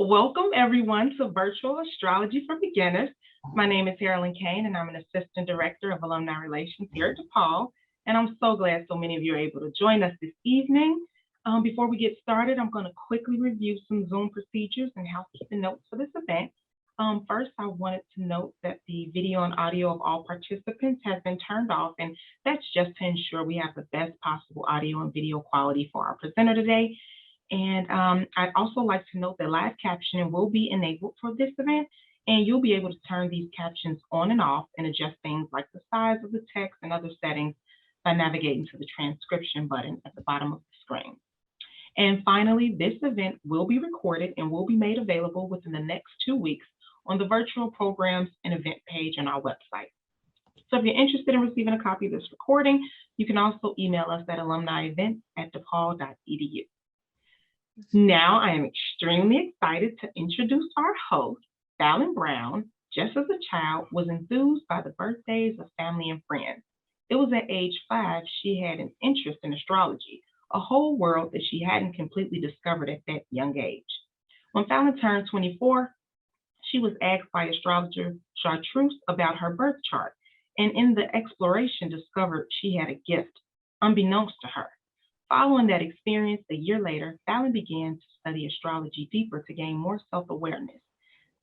Welcome everyone to Virtual Astrology for Beginners. My name is Carolyn Kane and I'm an Assistant Director of Alumni Relations here at DePaul. And I'm so glad so many of you are able to join us this evening. Before we get started, I'm going to quickly review some Zoom procedures and housekeeping notes for this event. First, I wanted to note that the video and audio of all participants has been turned off, and that's just to ensure we have the best possible audio and video quality for our presenter today. And I'd also like to note that live captioning will be enabled for this event, and you'll be able to turn these captions on and off and adjust things like the size of the text and other settings by navigating to the transcription button at the bottom of the screen. And finally, this event will be recorded and will be made available within the next 2 weeks on the virtual programs and event page on our website. So if you're interested in receiving a copy of this recording, you can also email us at alumnievents@depaul.edu. Now I am extremely excited to introduce our host, Fallon Brown. Just as a child, was enthused by the birthdays of family and friends. It was at age 5 she had an interest in astrology, a whole world that she hadn't completely discovered at that young age. When Fallon turned 24, she was asked by astrologer Chartreuse about her birth chart, and in the exploration discovered she had a gift, unbeknownst to her. Following that experience, a year later, Fallon began to study astrology deeper to gain more self-awareness.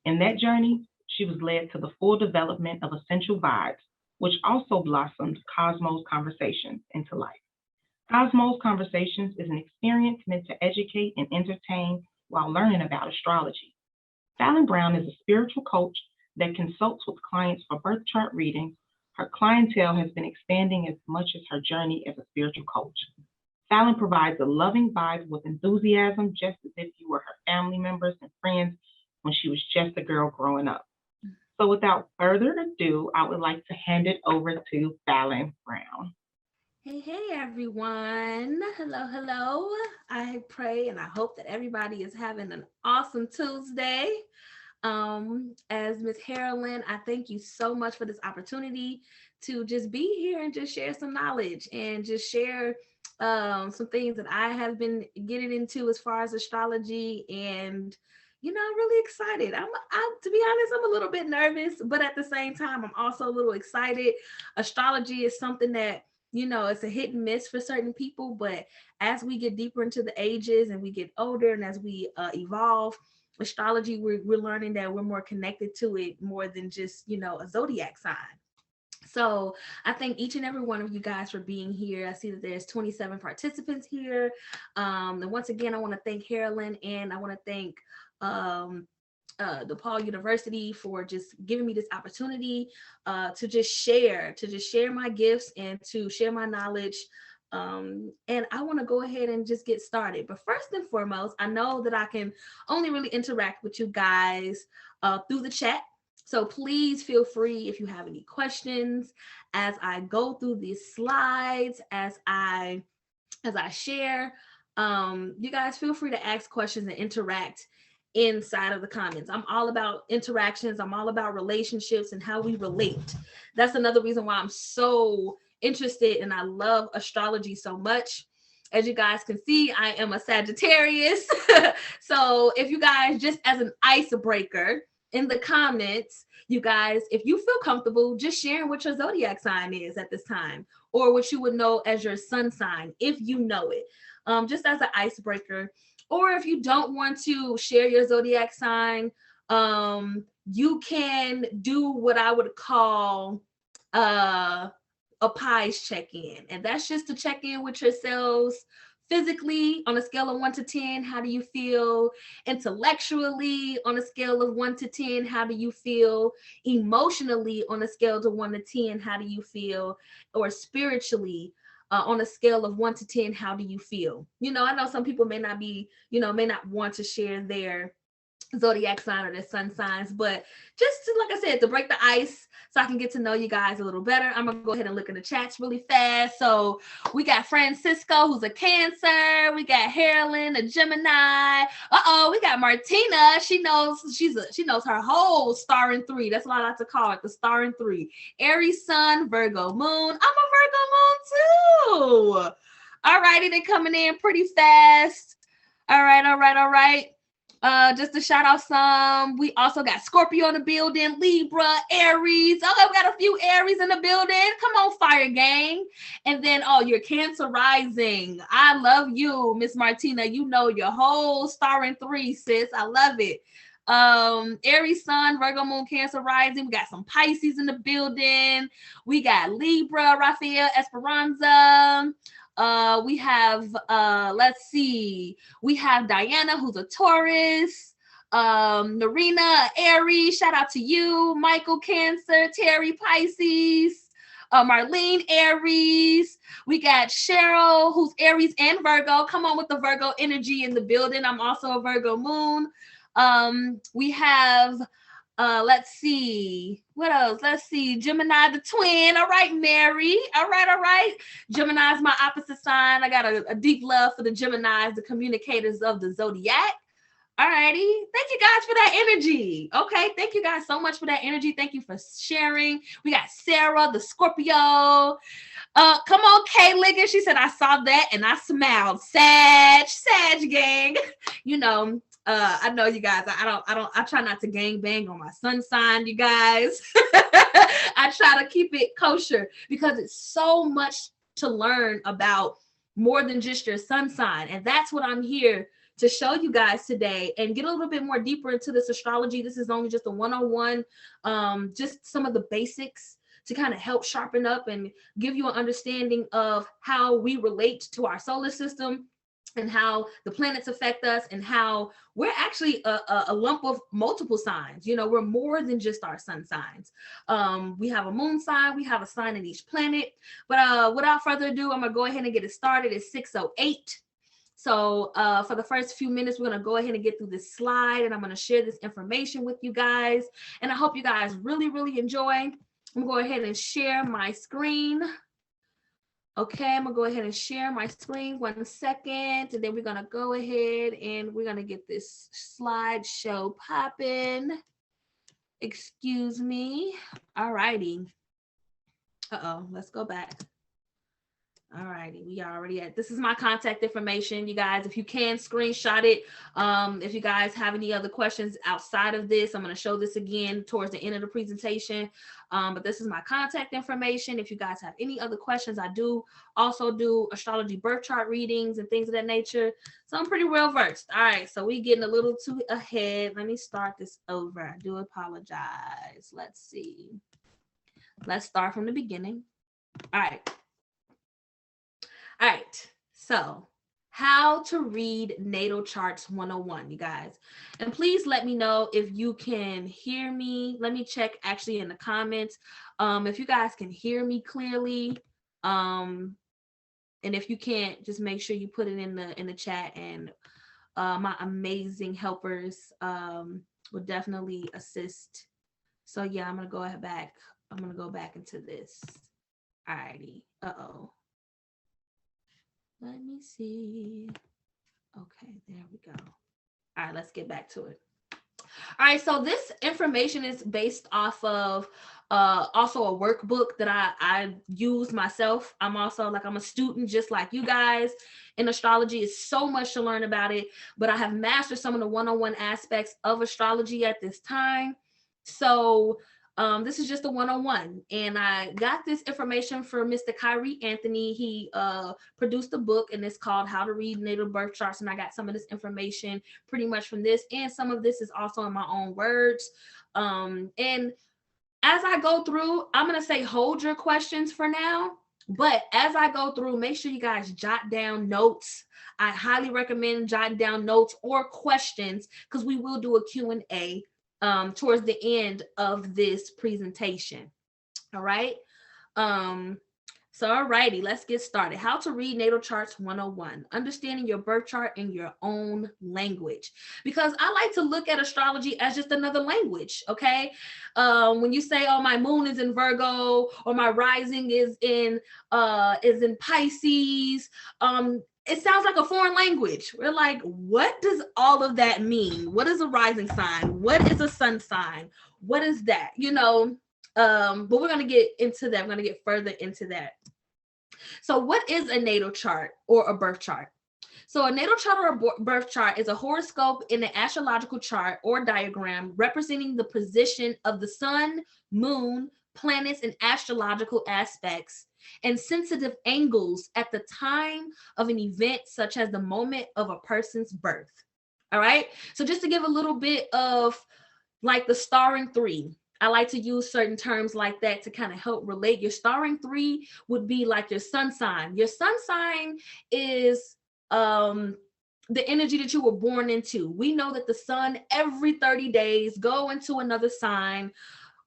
In that journey, she was led to the full development of Essential Vibes, which also blossomed Cosmos Conversations into life. Cosmos Conversations is an experience meant to educate and entertain while learning about astrology. Fallon Brown is a spiritual coach that consults with clients for birth chart readings. Her clientele has been expanding as much as her journey as a spiritual coach. Fallon provides a loving vibe with enthusiasm, just as if you were her family members and friends when she was just a girl growing up. So without further ado, I would like to hand it over to Fallon Brown. Hey, everyone. Hello. I pray and I hope that everybody is having an awesome Tuesday. As Ms. Carolyn, I thank you so much for this opportunity to just be here and just share some knowledge and just share some things that I have been getting into as far as astrology. And I'm really excited. I'm to be honest, I'm a little bit nervous, but at the same time, I'm also a little excited. Astrology is something that, it's a hit and miss for certain people, but as we get deeper into the ages and we get older and as we evolve, astrology, we're learning that we're more connected to it more than just, a zodiac sign. So I thank each and every one of you guys for being here. I see that there's 27 participants here. And once again, I want to thank Carolyn and I want to thank DePaul University for just giving me this opportunity to just share my gifts and to share my knowledge. And I want to go ahead and just get started. But first and foremost, I know that I can only really interact with you guys through the chat. So please feel free if you have any questions as I go through these slides, as I share. You guys feel free to ask questions and interact inside of the comments. I'm all about interactions. I'm all about relationships and how we relate. That's another reason why I'm so interested and I love astrology so much. As you guys can see, I am a Sagittarius. So if you guys, just as an icebreaker in the comments, you guys, if you feel comfortable just sharing what your zodiac sign is at this time, or what you would know as your sun sign, if you know it, just as an icebreaker. Or if you don't want to share your zodiac sign, you can do what I would call a pies check-in. And that's just to check in with yourselves physically on a scale of 1 to 10. How do you feel? Intellectually on a scale of 1 to 10. How do you feel? Emotionally on a scale of 1 to 10. How do you feel? Or spiritually on a scale of 1 to 10, how do you feel? I know some people may not be, may not want to share their zodiac sign or their sun signs, but just to, like I said, to break the ice so I can get to know you guys a little better, I'm gonna go ahead and look in the chats really fast. So we got Francisco, who's a Cancer. We got Carolyn, a Gemini. We got Martina. She knows her whole star in 3. That's what I like to call it, the star in 3. Aries sun, Virgo moon. I'm a Virgo moon too. All righty, they're coming in pretty fast. All right. Just to shout out some, we also got Scorpio in the building, Libra, Aries. Okay, we got a few Aries in the building. Come on, fire gang. And then, oh, your Cancer rising. I love you, Miss Martina. You know your whole star in 3, sis. I love it. Aries sun, Virgo moon, Cancer rising. We got some Pisces in the building. We got Libra, Rafael Esperanza. We have let's see, we have Diana, who's a Taurus, Narina, Aries, shout out to you, Michael, Cancer, Terry, Pisces, Marlene, Aries. We got Cheryl, who's Aries and Virgo. Come on with the Virgo energy in the building. I'm also a Virgo moon. We have let's see, what else? Let's see, Gemini the twin. All right, Mary. All right. Gemini is my opposite sign. I got a deep love for the Geminis, the communicators of the zodiac. All righty. Thank you guys for that energy. Okay, thank you guys so much for that energy. Thank you for sharing. We got Sarah, the Scorpio. Come on, Kay Liggins. She said, I saw that and I smiled. Sag gang. You know, I know you guys, I try not to gang bang on my sun sign, you guys. I try to keep it kosher because it's so much to learn about, more than just your sun sign. And that's what I'm here to show you guys today and get a little bit more deeper into this astrology. This is only just a one-on-one, just some of the basics to kind of help sharpen up and give you an understanding of how we relate to our solar system and how the planets affect us and how we're actually a lump of multiple signs. You know, we're more than just our sun signs. We have a moon sign, we have a sign in each planet. But without further ado, I'm gonna go ahead and get it started. It's 6:08. So for the first few minutes, we're gonna go ahead and get through this slide and I'm gonna share this information with you guys. And I hope you guys really, really enjoy. I'm gonna go ahead and share my screen. Okay, I'm gonna go ahead and share my screen 1 second, and then we're gonna go ahead and we're gonna get this slideshow popping. Excuse me. All righty. Let's go back. All righty, we are already at, this is my contact information, you guys. If you can screenshot it. If you guys have any other questions outside of this, I'm going to show this again towards the end of the presentation. But this is my contact information. If you guys have any other questions, I do also do astrology birth chart readings and things of that nature. So I'm pretty well versed. All right, so we getting a little too ahead. Let me start this over. I do apologize. Let's see. Let's start from the beginning. All right. All right, so how to read natal charts 101, you guys. And please let me know if you can hear me. Let me check actually in the comments if you guys can hear me clearly. And if you can't, just make sure you put it in the chat, and my amazing helpers will definitely assist. So yeah, I'm gonna go back. I'm gonna go back into this. All righty. Let me see. Okay, there we go. All right, let's get back to it. All right, so this information is based off of also a workbook that I use myself. I'm a student just like you guys in astrology. It's so much to learn about it, but I have mastered some of the one-on-one aspects of astrology at this time. So this is just a one-on-one, and I got this information from Mr. Kyrie Anthony. He produced a book, and it's called How to Read Natal Birth Charts, and I got some of this information pretty much from this, and some of this is also in my own words. And as I go through, I'm going to say hold your questions for now, but as I go through, make sure you guys jot down notes. I highly recommend jotting down notes or questions, because we will do a Q&A towards the end of this presentation. All right. So alrighty, let's get started. How to read natal charts 101, understanding your birth chart in your own language. Because I like to look at astrology as just another language. Okay. When you say, oh, my moon is in Virgo, or my rising is in Pisces, it sounds like a foreign language. We're like, what does all of that mean? What is a rising sign? What is a sun sign? What is that? You know, but we're going to get into that. We're going to get further into that. So what is a natal chart or a birth chart? So a natal chart or a birth chart is a horoscope in an astrological chart or diagram representing the position of the sun, moon, planets, and astrological aspects and sensitive angles at the time of an event, such as the moment of a person's birth. All right. So just to give a little bit of like the starring three, I like to use certain terms like that to kind of help relate. Your starring three would be like your sun sign. Your sun sign is the energy that you were born into. We know that the sun every 30 days go into another sign.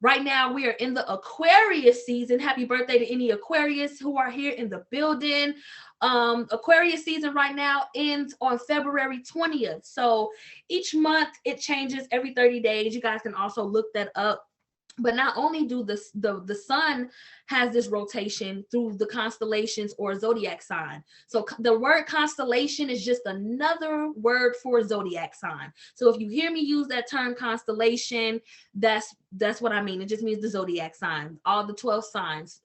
Right now we are in the Aquarius season. Happy birthday to any Aquarius who are here in the building. Aquarius season right now ends on February 20th. So each month it changes every 30 days. You guys can also look that up. But not only do the sun has this rotation through the constellations or zodiac sign. So the word constellation is just another word for zodiac sign. So if you hear me use that term constellation, that's what I mean. It just means the zodiac sign, all the 12 signs.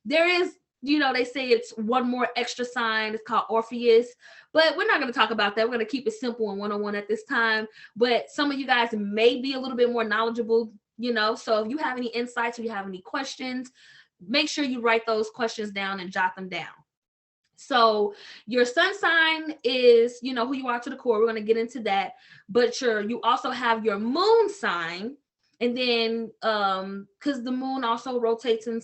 There is, they say it's one more extra sign. It's called Orpheus, but we're not going to talk about that. We're going to keep it simple and one-on-one at this time. But some of you guys may be a little bit more knowledgeable, so if you have any insights or you have any questions, make sure you write those questions down and jot them down. So your sun sign is, who you are to the core. We're going to get into that. But you also have your moon sign. And then, because the moon also rotates in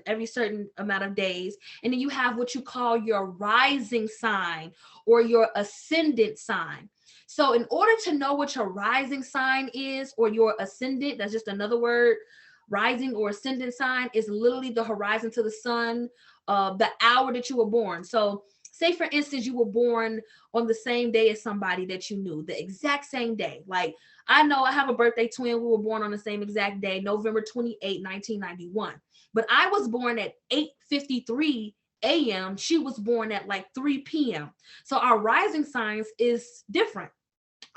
every certain amount of days. And then you have what you call your rising sign or your ascendant sign. So in order to know what your rising sign is or your ascendant, that's just another word, rising or ascendant sign is literally the horizon to the sun, the hour that you were born. So say, for instance, you were born on the same day as somebody that you knew, the exact same day. Like, I know I have a birthday twin. We were born on the same exact day, November 28, 1991. But I was born at 8:53 a.m. She was born at like 3 p.m. So our rising signs is different.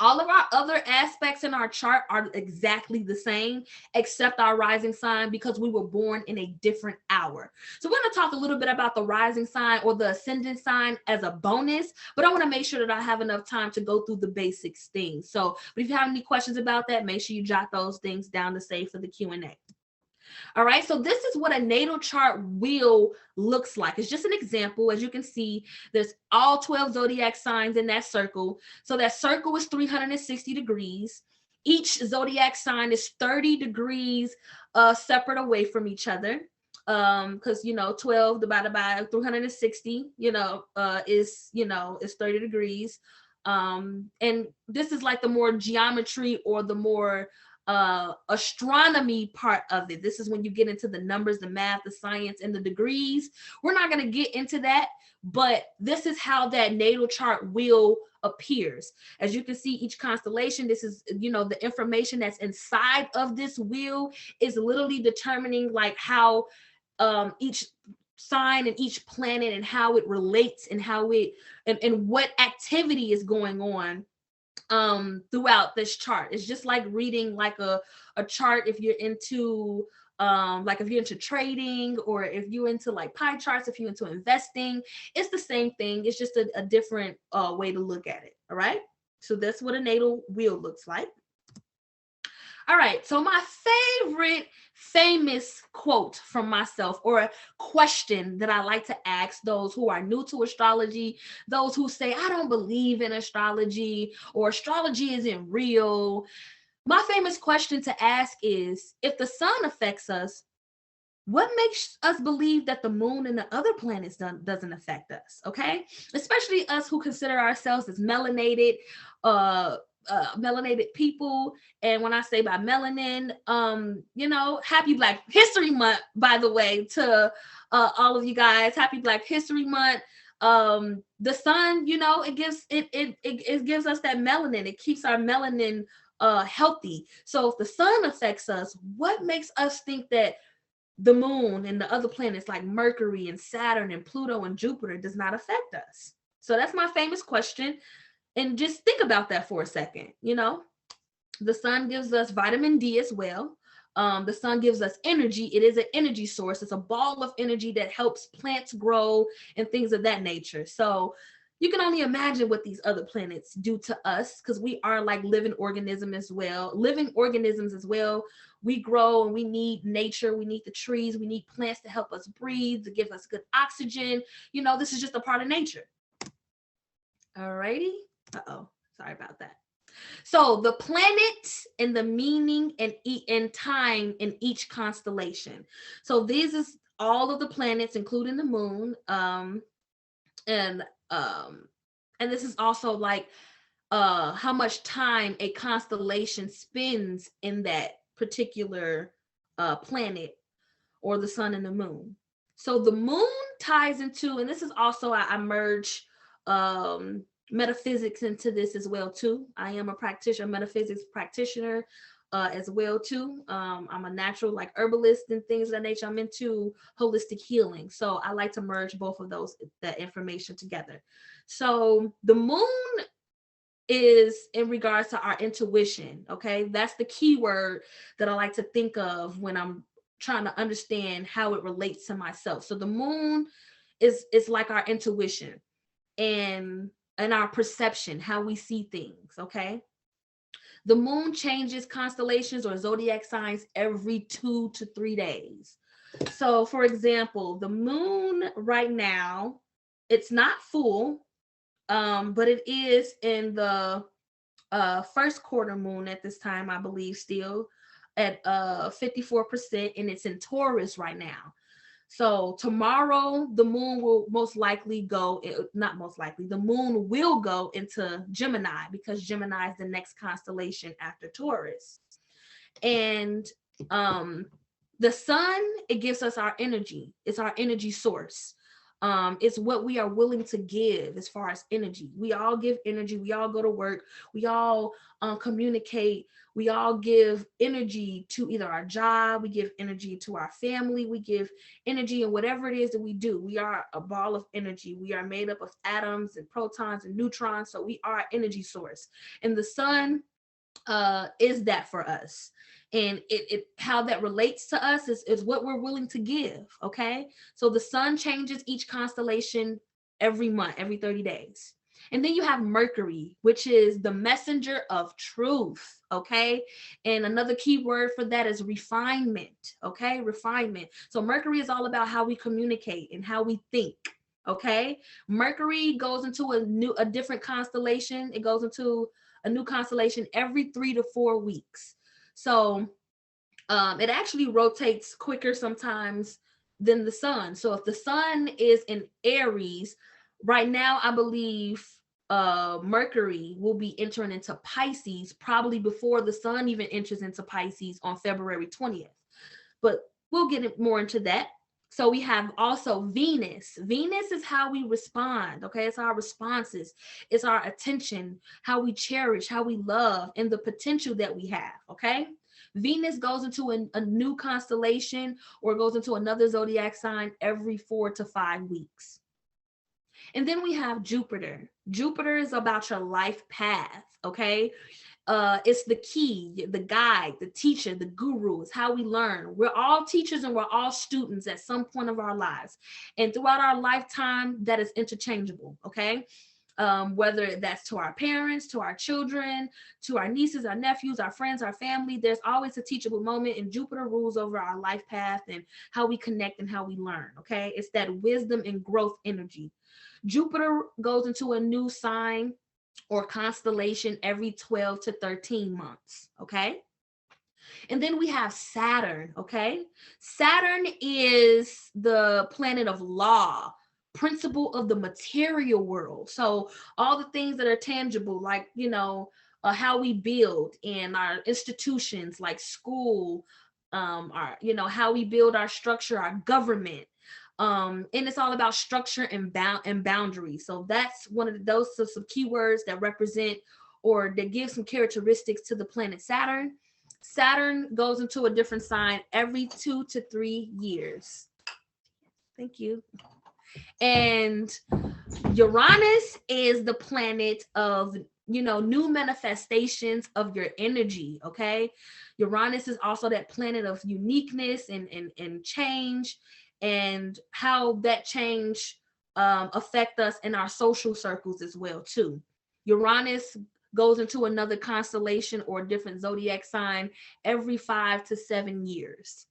All of our other aspects in our chart are exactly the same, except our rising sign, because we were born in a different hour. So we're going to talk a little bit about the rising sign or the ascendant sign as a bonus, but I want to make sure that I have enough time to go through the basics things. So but if you have any questions about that, make sure you jot those things down to save for the Q&A. All right, so this is what a natal chart wheel looks like. It's just an example. As you can see, there's all 12 zodiac signs in that circle. So that circle is 360 degrees. Each zodiac sign is 30 degrees separate away from each other. Because 12 divided by 360, is 30 degrees. And this is like the more geometry or the more astronomy part of it. This is when you get into the numbers, the math, the science, and the degrees. We're not going to get into that, but this is how that natal chart wheel appears. As you can see, each constellation, this is, the information that's inside of this wheel is literally determining like how each sign and each planet and how it relates and how it and what activity is going on throughout this chart. It's just like reading like a chart if you're into like if you're into trading, or if you're into like pie charts, if you're into investing. It's the same thing. It's just a different way to look at it. All right, so that's what a natal wheel looks like. All right, so my favorite famous quote from myself, or a question that I like to ask those who are new to astrology, those who say, I don't believe in astrology, or astrology isn't real. My famous question to ask is, if the sun affects us, what makes us believe that the moon and the other planets doesn't affect us? Okay, especially us who consider ourselves as melanated people. And when I say by melanin, happy Black History Month, by the way, to all of you guys. Happy Black History Month. The sun, it gives us that melanin. It keeps our melanin healthy. So if the sun affects us, what makes us think that the moon and the other planets like Mercury and Saturn and Pluto and Jupiter does not affect us? So that's my famous question. And just think about that for a second. The sun gives us vitamin D as well. The sun gives us energy. It is an energy source. It's a ball of energy that helps plants grow and things of that nature. So you can only imagine what these other planets do to us, because we are like living organisms as well. We grow and we need nature. We need the trees. We need plants to help us breathe, to give us good oxygen. You know, this is just a part of nature. Alrighty. Uh-oh. Sorry about that. So the planet and the meaning and time in each constellation. So this is all of the planets, including the moon. And this is also like how much time a constellation spends in that particular planet, or the sun and the moon. So the moon ties into, and this is also, I merge metaphysics into this as well too. I am a metaphysics practitioner as well too. I'm a natural like herbalist and things of that nature. I'm into holistic healing. So I like to merge both of that information together. So the moon is in regards to our intuition. Okay. That's the key word that I like to think of when I'm trying to understand how it relates to myself. So the moon is like our intuition and our perception, how we see things. Okay. The moon changes constellations or zodiac signs every 2 to 3 days. So for example, the moon right now, it's not full, but it is in the first quarter moon at this time, I believe, still at 54%, and it's in Taurus right now. So tomorrow the moon will most likely go, not most likely, the moon will go into Gemini, because Gemini is the next constellation after Taurus. And the sun, it gives us our energy. It's our energy source. It's what we are willing to give as far as energy. We all give energy. We all go to work. We all communicate. We all give energy to either our job. We give energy to our family. We give energy in whatever it is that we do. We are a ball of energy. We are made up of atoms and protons and neutrons. So we are an energy source. And the sun is that for us. And it how that relates to us is what we're willing to give. Okay. So the sun changes each constellation every month, every 30 days. And then you have Mercury, which is the messenger of truth. Okay. And another key word for that is refinement. Okay. Refinement. So Mercury is all about how we communicate and how we think. Okay. Mercury goes into a different constellation. It goes into a new constellation every 3 to 4 weeks. So it actually rotates quicker sometimes than the sun. So if the sun is in Aries right now, I believe Mercury will be entering into Pisces probably before the sun even enters into Pisces on February 20th. But we'll get more into that. So we have also Venus. Venus is how we respond. Okay. It's our responses. It's our attention, how we cherish, how we love, and the potential that we have. Okay. Venus goes into a new constellation or goes into another zodiac sign every 4 to 5 weeks. And then we have Jupiter. Jupiter is about your life path. Okay. It's the key, the guide, the teacher, the guru. Is how we learn. We're all teachers and we're all students at some point of our lives. And throughout our lifetime, that is interchangeable, okay? Whether that's to our parents, to our children, to our nieces, our nephews, our friends, our family, there's always a teachable moment, and Jupiter rules over our life path and how we connect and how we learn, okay? It's that wisdom and growth energy. Jupiter goes into a new sign or constellation every 12 to 13 months, okay? And then we have Saturn, okay? Saturn is the planet of law, principle of the material world. So all the things that are tangible, like, you know, how we build in our institutions like school, our, you know, how we build our structure, our government. And it's all about structure and boundaries. So that's one of those some keywords that represent or that give some characteristics to the planet Saturn. Saturn goes into a different sign every 2 to 3 years. Thank you. And Uranus is the planet of, you know, new manifestations of your energy. Okay. Uranus is also that planet of uniqueness and change, and how that change affect us in our social circles as well too. Uranus goes into another constellation or a different zodiac sign every 5 to 7 years.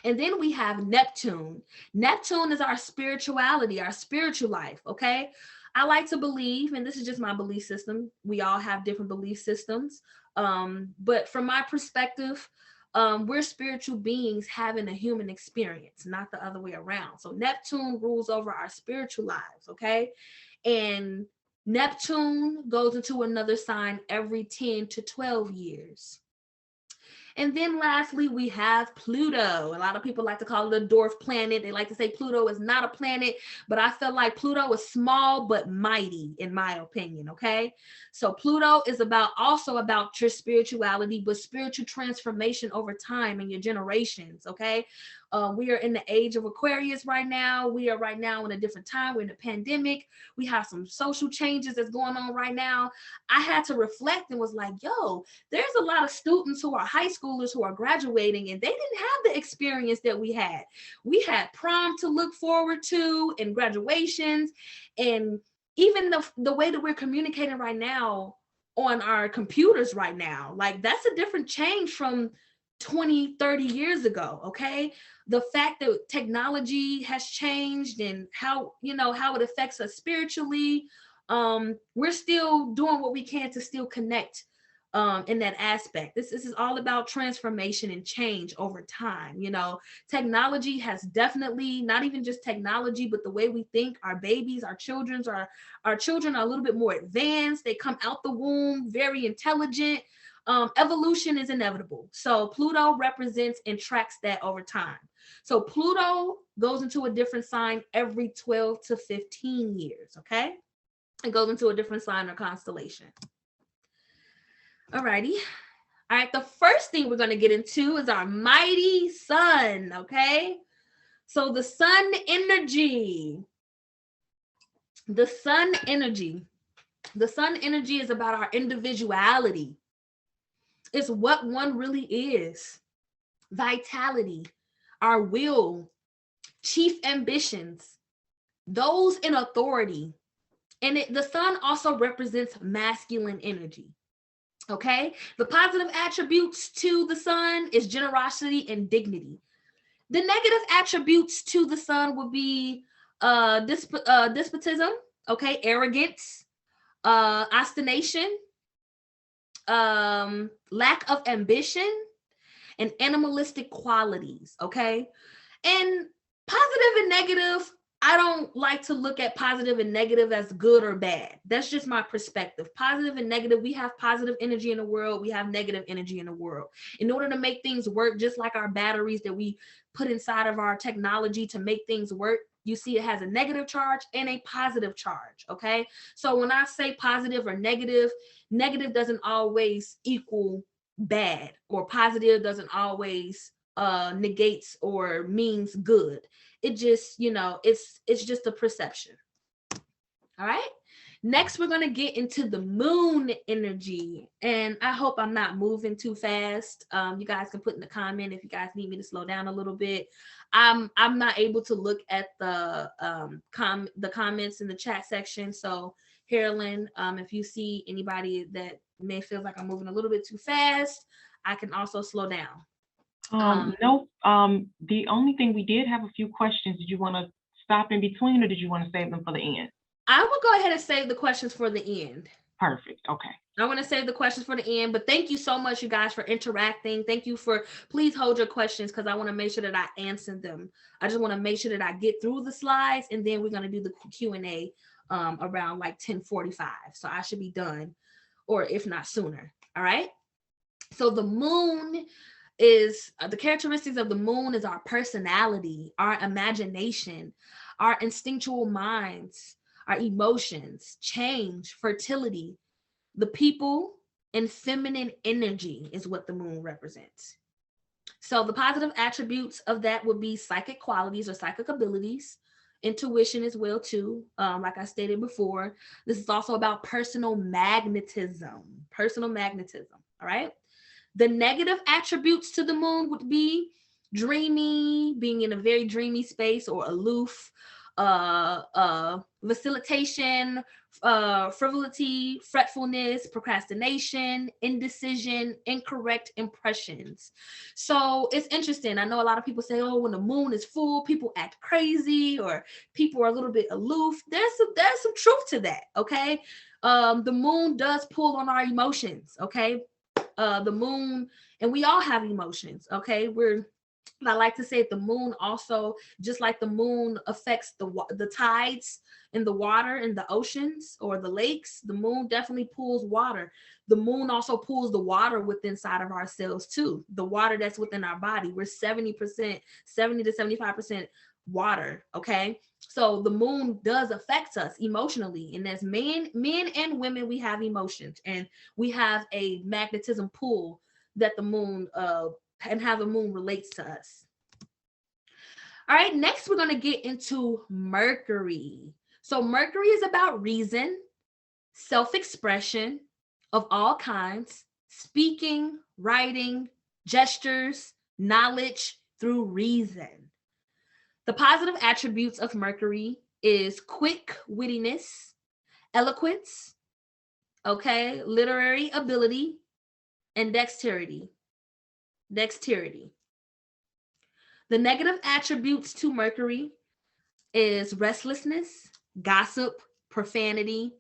And then we have Neptune. Neptune is our spirituality, our spiritual life, okay? I like to believe, and this is just my belief system, we all have different belief systems, but from my perspective, we're spiritual beings having a human experience, not the other way around. So Neptune rules over our spiritual lives, okay? And Neptune goes into another sign every 10 to 12 years. And then lastly, we have Pluto. A lot of people like to call it a dwarf planet. They like to say Pluto is not a planet, but I feel like Pluto is small but mighty, in my opinion, okay? So Pluto is also about your spirituality, but spiritual transformation over time and your generations, okay? We are in the age of Aquarius right now. We are right now in a different time. We're in a pandemic. We have some social changes that's going on right now. I had to reflect and was like, yo, there's a lot of students who are high schoolers who are graduating and they didn't have the experience that we had. We had prom to look forward to and graduations, and even the way that we're communicating right now on our computers right now, like that's a different change from 20, 30 years ago, okay? The fact that technology has changed and how it affects us spiritually, we're still doing what we can to still connect in that aspect. This is all about transformation and change over time. Technology has definitely, not even just technology, but the way we think, our babies, our children are a little bit more advanced. They come out the womb very intelligent. Evolution is inevitable. So Pluto represents and tracks that over time. So Pluto goes into a different sign every 12 to 15 years, okay? It goes into a different sign or constellation. Alrighty. All right, the first thing we're going to get into is our mighty sun, okay? So the sun energy. The sun energy is about our individuality. It's what one really is. Vitality, our will, chief ambitions, those in authority. And the sun also represents masculine energy. Okay? The positive attributes to the sun is generosity and dignity. The negative attributes to the sun would be despotism, okay, arrogance, obstination, lack of ambition, and animalistic qualities, okay? And positive and negative, I don't like to look at positive and negative as good or bad. That's just my perspective. Positive and negative, we have positive energy in the world, we have negative energy in the world. In order to make things work, just like our batteries that we put inside of our technology to make things work, you see it has a negative charge and a positive charge, okay? So when I say positive or negative doesn't always equal bad, or positive doesn't always negates or means good. It just, it's just a perception. All right. Next, we're going to get into the moon energy. And I hope I'm not moving too fast. You guys can put in the comment if you guys need me to slow down a little bit. I'm not able to look at the comments in the chat section. So, Carolyn, if you see anybody that may feel like I'm moving a little bit too fast, I can also slow down. No, the only thing, we did have a few questions. Did you want to stop in between, or did you want to save them for the end? I will go ahead and save the questions for the end. Perfect. Okay. I want to save the questions for the end, but thank you so much, you guys, for interacting. Thank you please hold your questions, because I want to make sure that I answer them. I just want to make sure that I get through the slides, and then we're going to do the Q&A around like 10:45. So I should be done, or if not sooner. All right. So the moon is, the characteristics of the moon is our personality, our imagination, our instinctual minds, our emotions, change, fertility, the people, and feminine energy is what the moon represents. So the positive attributes of that would be psychic qualities or psychic abilities, intuition as well too. Like I stated before, this is also about personal magnetism. All right. The negative attributes to the moon would be dreamy, being in a very dreamy space, or aloof, facilitation, frivolity, fretfulness, procrastination, indecision, incorrect impressions. So it's interesting. I know a lot of people say, oh, when the moon is full, people act crazy or people are a little bit aloof. There's some truth to that, okay? The moon does pull on our emotions, okay? The moon, and we all have emotions, okay? I like to say the moon also, just like the moon affects the tides in the water in the oceans or the lakes, the moon definitely pulls water. The moon also pulls the water within inside of ourselves too. The water that's within our body. We're 70% to 75% water, okay? So the moon does affect us emotionally. And as men and women, we have emotions and we have a magnetism pull that the moon and how the moon relates to us. All right, next we're going to get into Mercury. So Mercury is about reason, self-expression of all kinds, speaking, writing, gestures, knowledge through reason. The positive attributes of Mercury is quick wittiness, eloquence, okay, literary ability, and dexterity. The negative attributes to Mercury is restlessness, gossip, profanity,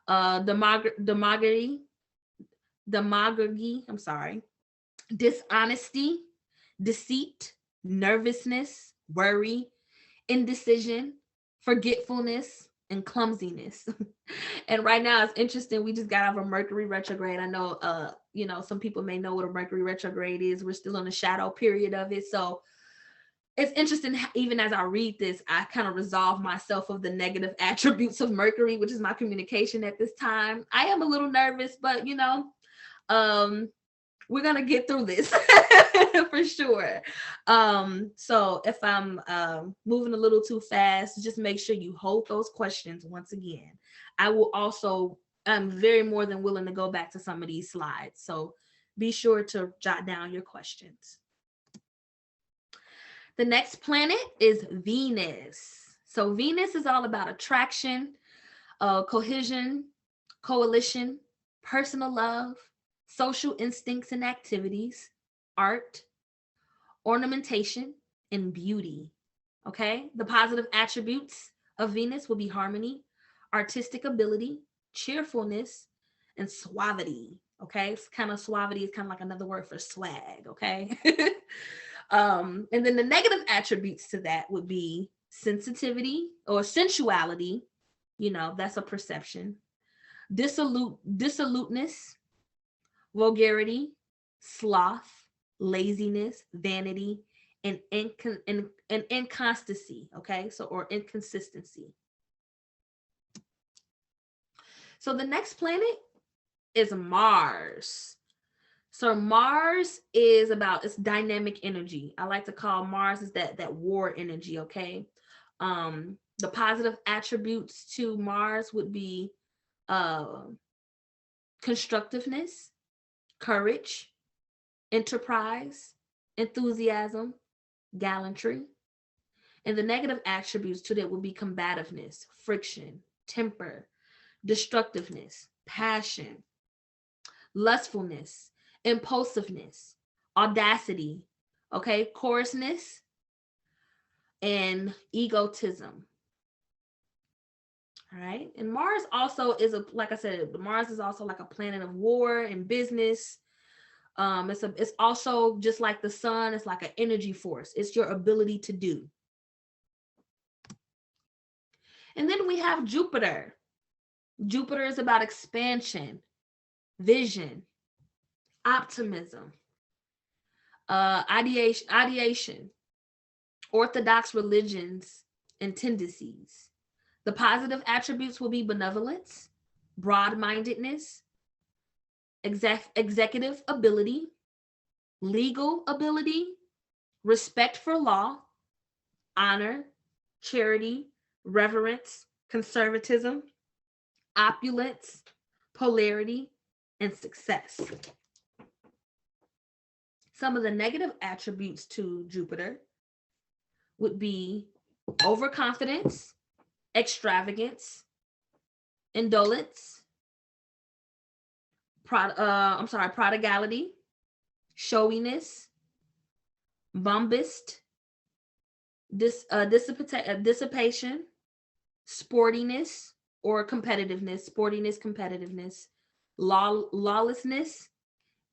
demagogy, dishonesty, deceit, nervousness, worry, indecision, forgetfulness, and clumsiness. And right now it's interesting. We just got out of a Mercury retrograde. I know, some people may know what a Mercury retrograde is. We're still in the shadow period of it. So it's interesting, even as I read this, I kind of resolve myself of the negative attributes of Mercury, which is my communication at this time. I am a little nervous, but we're going to get through this for sure. So if I'm moving a little too fast, just make sure you hold those questions once again. I'm very more than willing to go back to some of these slides. So be sure to jot down your questions. The next planet is Venus. So Venus is all about attraction, cohesion, coalition, personal love, social instincts and activities, art, ornamentation, and beauty. Okay. The positive attributes of Venus will be harmony, artistic ability, cheerfulness, and suavity. Okay. It's kind of suavity is kind of like another word for swag. Okay. And then the negative attributes to that would be sensitivity or sensuality. That's a perception. Dissoluteness, vulgarity, sloth, laziness, vanity, and inconstancy. Okay, or inconsistency. So the next planet is Mars. So Mars is about its dynamic energy. I like to call Mars is that war energy. Okay, the positive attributes to Mars would be constructiveness, courage, enterprise, enthusiasm, gallantry. And the negative attributes to that would be combativeness, friction, temper, destructiveness, passion, lustfulness, impulsiveness, audacity, okay, coarseness, and egotism. All right. And Mars also is like I said, Mars is also like a planet of war and business. It's also just like the sun. It's like an energy force. It's your ability to do. And then we have Jupiter. Jupiter is about expansion, vision, optimism, ideation, orthodox religions, and tendencies. The positive attributes will be benevolence, broad-mindedness, executive ability, legal ability, respect for law, honor, charity, reverence, conservatism, opulence, polarity, and success. Some of the negative attributes to Jupiter would be overconfidence, extravagance, indolence, prodigality, showiness, bombast, dissipation, sportiness or competitiveness, lawlessness,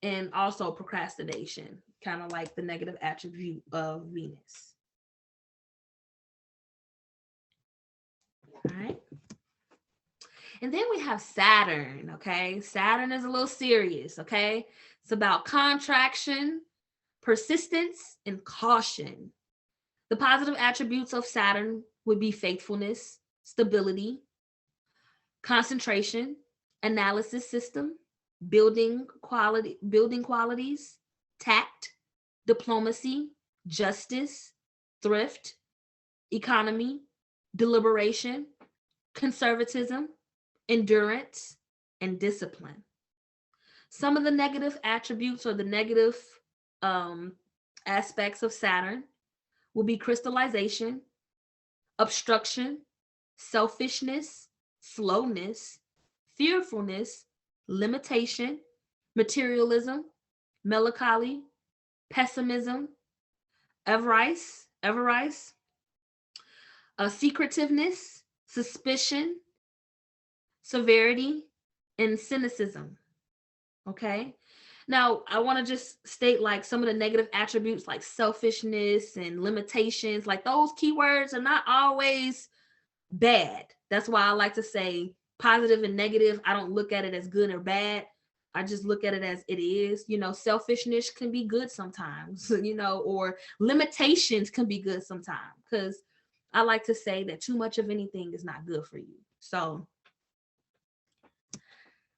and also procrastination, kind of like the negative attribute of Venus. All right. And then we have Saturn, okay? Saturn is a little serious, okay? It's about contraction, persistence, and caution. The positive attributes of Saturn would be faithfulness, stability, concentration, analysis system, building qualities, tact, diplomacy, justice, thrift, economy, deliberation, conservatism, endurance, and discipline. Some of the negative attributes or the negative aspects of Saturn will be crystallization, obstruction, selfishness, slowness, fearfulness, limitation, materialism, melancholy, pessimism, avarice, secretiveness, suspicion, severity, and cynicism. Okay. Now, I want to just state like some of the negative attributes like selfishness and limitations, like those keywords are not always bad. That's why I like to say positive and negative. I don't look at it as good or bad. I just look at it as it is. You know, selfishness can be good sometimes, you know, or limitations can be good sometimes, because I like to say that too much of anything is not good for you. So,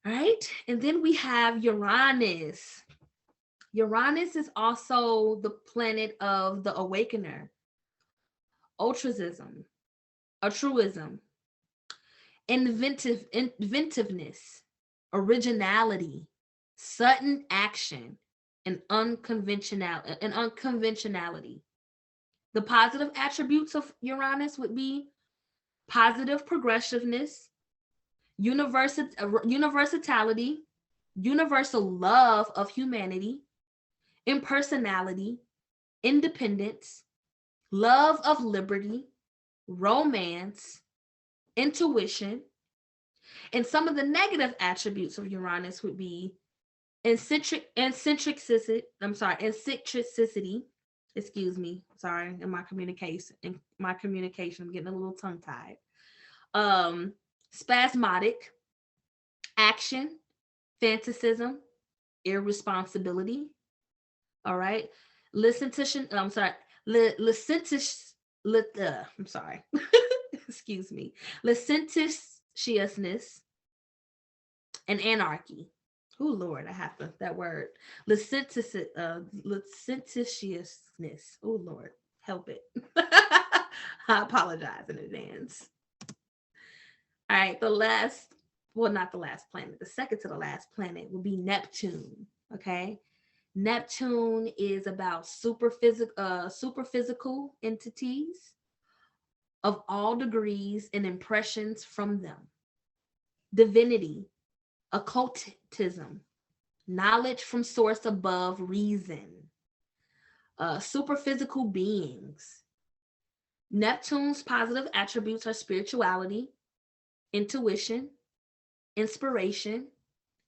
all right. And then we have Uranus. Uranus is also the planet of the awakener, altruism, inventiveness, originality, sudden action, and unconventionality. The positive attributes of Uranus would be positive progressiveness, universality, universal love of humanity, impersonality, independence, love of liberty, romance, intuition. And some of the negative attributes of Uranus would be eccentricity. Excuse me. Sorry, in my communication, I'm getting a little tongue-tied. Spasmodic, action, fantasism, irresponsibility. All right. Excuse me. Licentiousness and anarchy. Oh Lord, I have to that word. Licentiousness. Oh Lord, help it. I apologize in advance. All right, not the last planet, the second to the last planet will be Neptune. Okay. Neptune is about super physical entities of all degrees and impressions from them. Divinity, occultism, knowledge from source above reason, super physical beings. Neptune's positive attributes are spirituality, intuition, inspiration,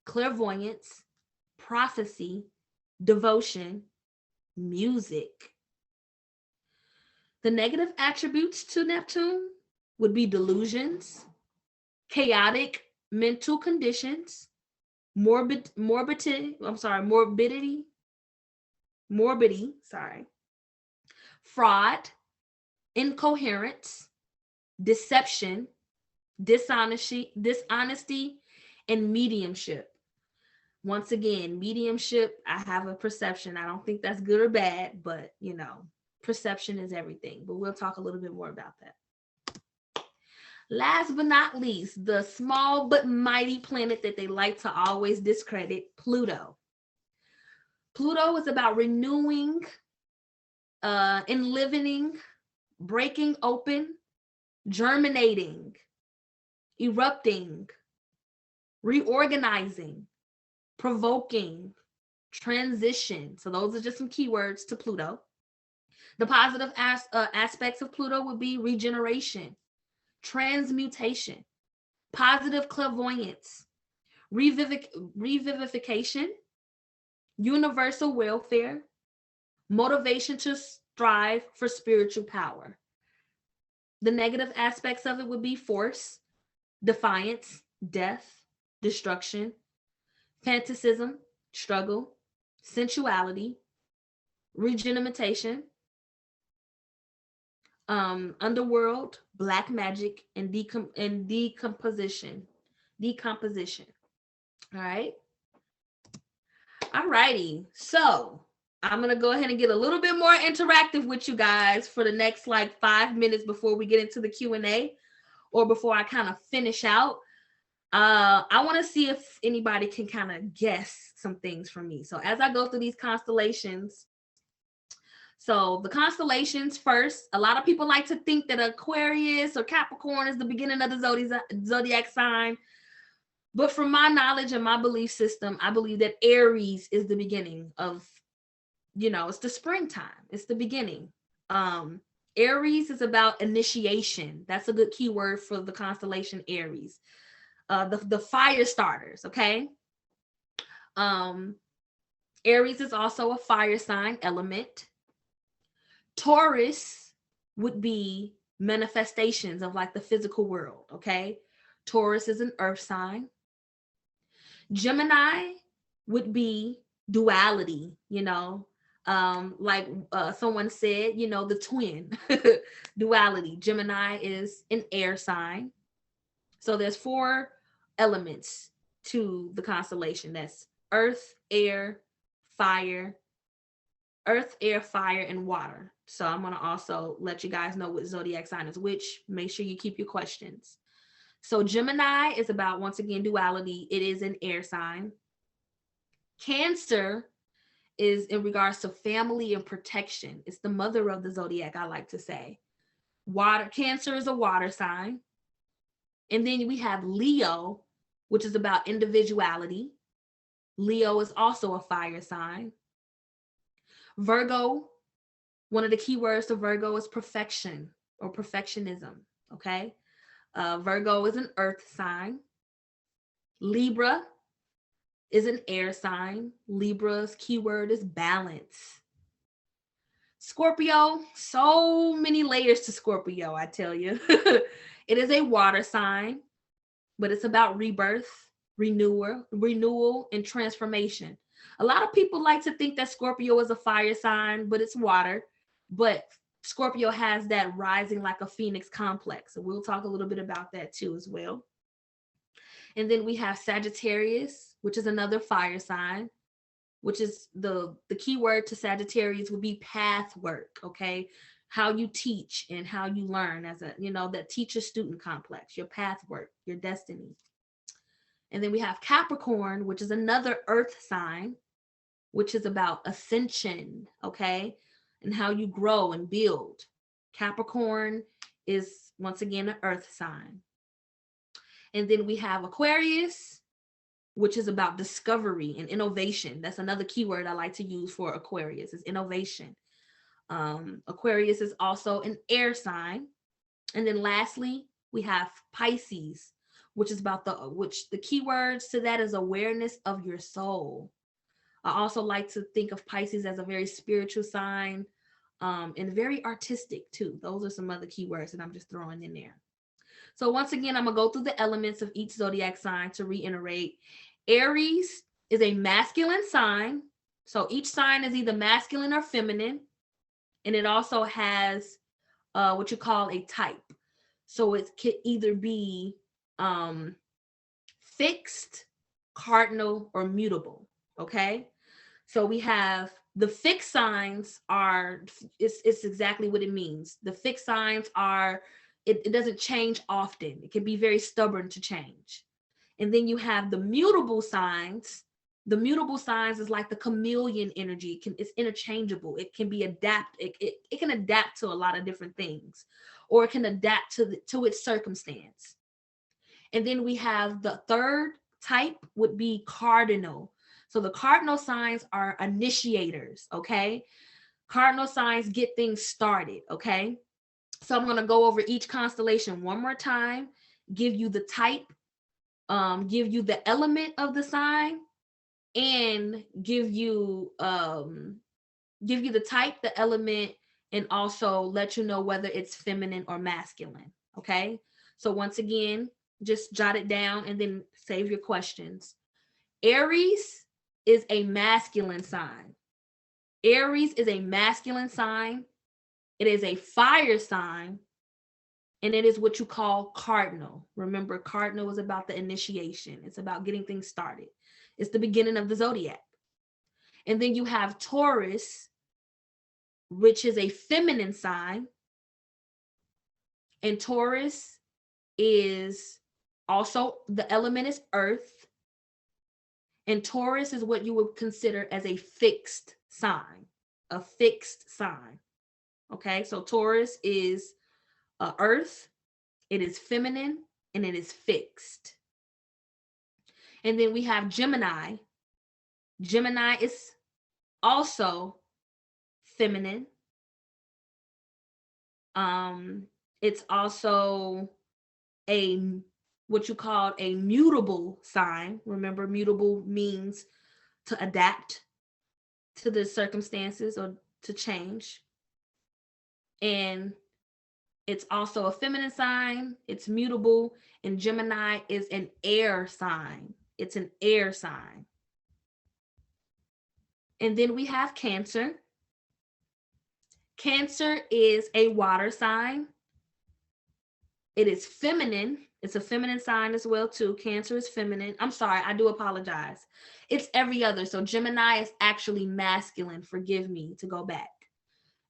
clairvoyance, prophecy, devotion, music. The negative attributes to Neptune would be delusions, chaotic mental conditions, morbidity, fraud, incoherence, deception, dishonesty, and mediumship. Once again, mediumship, I have a perception. I don't think that's good or bad, but you know, perception is everything. But we'll talk a little bit more about that. Last but not least, the small but mighty planet that they like to always discredit, Pluto. Pluto is about renewing, enlivening, breaking open, germinating, erupting, reorganizing, provoking, transition. So those are just some keywords to Pluto. The positive aspects of Pluto would be regeneration, transmutation, positive clairvoyance, revivification, universal welfare, motivation to strive for spiritual power. The negative aspects of it would be force, defiance, death, destruction, fantasism, struggle, sensuality, regeneration, underworld, black magic, and decomposition. All right. All righty. So I'm going to go ahead and get a little bit more interactive with you guys for the next like 5 minutes before we get into the Q&A, or before I kind of finish out. I want to see if anybody can kind of guess some things from me. So as I go through these constellations, so the constellations first, a lot of people like to think that Aquarius or Capricorn is the beginning of the zodiac sign. But from my knowledge and my belief system, I believe that Aries is the beginning of, it's the springtime. It's the beginning. Aries is about initiation. That's a good keyword for the constellation Aries. The fire starters, okay? Aries is also a fire sign element. Taurus would be manifestations of like the physical world, okay? Taurus is an earth sign. Gemini would be duality, like someone said, the twin, duality. Gemini is an air sign. So there's 4 elements to the constellation. That's earth, air, fire, and water. So I'm going to also let you guys know what zodiac sign is which. Make sure you keep your questions. So Gemini is about, once again, duality. It is an air sign. Cancer is in regards to family and protection. It's the mother of the zodiac, I like to say. Cancer is a water sign. And then we have Leo, which is about individuality. Leo is also a fire sign. Virgo, one of the key words to Virgo is perfection or perfectionism, okay? Virgo is an earth sign. Libra is an air sign. Libra's keyword is balance. Scorpio, so many layers to Scorpio, I tell you. It is a water sign, but it's about rebirth, renewal, and transformation. A lot of people like to think that Scorpio is a fire sign, but it's water. But Scorpio has that rising like a phoenix complex. So we'll talk a little bit about that too as well. And then we have Sagittarius, which is another fire sign, which is the key word to Sagittarius would be path work, okay? How you teach and how you learn as that teacher-student complex, your path work, your destiny. And then we have Capricorn, which is another earth sign, which is about ascension, okay? And how you grow and build. Capricorn is, once again, an earth sign. And then we have Aquarius, which is about discovery and innovation. That's another keyword I like to use for Aquarius, is innovation. Aquarius is also an air sign. And then lastly, we have Pisces, which is about the keywords to that is awareness of your soul. I also like to think of Pisces as a very spiritual sign, and very artistic too. Those are some other keywords that I'm just throwing in there. So once again, I'm gonna go through the elements of each zodiac sign to reiterate. Aries is a masculine sign. So each sign is either masculine or feminine. And it also has what you call a type. So it could either be fixed, cardinal, or mutable. Okay. So we have the fixed signs are, it's exactly what it means. The fixed signs are, it doesn't change often. It can be very stubborn to change. And then you have the mutable signs. The mutable signs is like the chameleon energy. It's interchangeable. It can be it can adapt to a lot of different things, or it can adapt to its circumstance. And then we have the third type would be cardinal. So the cardinal signs are initiators, okay? Cardinal signs get things started, okay? So I'm going to go over each constellation one more time, give you the type, give you the element of the sign, and give you the type, the element, and also let you know whether it's feminine or masculine, okay? So once again, just jot it down and then save your questions. Aries is a masculine sign. Aries is a masculine sign. It is a fire sign, and it is what you call cardinal. Remember, cardinal is about the initiation. It's about getting things started. It's the beginning of the zodiac. And then you have Taurus, which is a feminine sign. And Taurus is also, the element is earth. And Taurus is what you would consider as a fixed sign, a fixed sign. Okay, so Taurus is earth, it is feminine, and it is fixed. And then we have Gemini. Gemini is also feminine. It's also what you call a mutable sign. Remember, mutable means to adapt to the circumstances or to change. And it's also a feminine sign. It's mutable. And Gemini is an air sign. It's an air sign. And then we have Cancer. Cancer is a water sign. It is feminine. It's a feminine sign as well, too. Cancer is feminine. I'm sorry, I do apologize. It's every other. So Gemini is actually masculine. Forgive me to go back.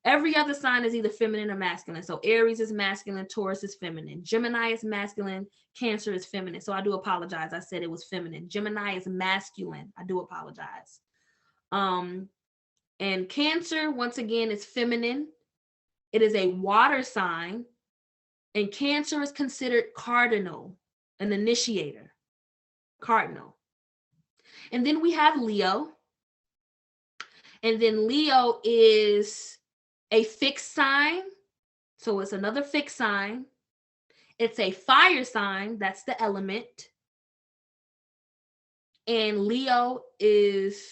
Every other sign is either feminine or masculine. So Aries is masculine, Taurus is feminine. Gemini is masculine, Cancer is feminine. So I do apologize. I said it was feminine. Gemini is masculine. I do apologize. And Cancer, once again, is feminine. It is a water sign. And Cancer is considered cardinal, an initiator, cardinal. And then we have Leo. And then Leo is a fixed sign. So it's another fixed sign. It's a fire sign. That's the element. And Leo is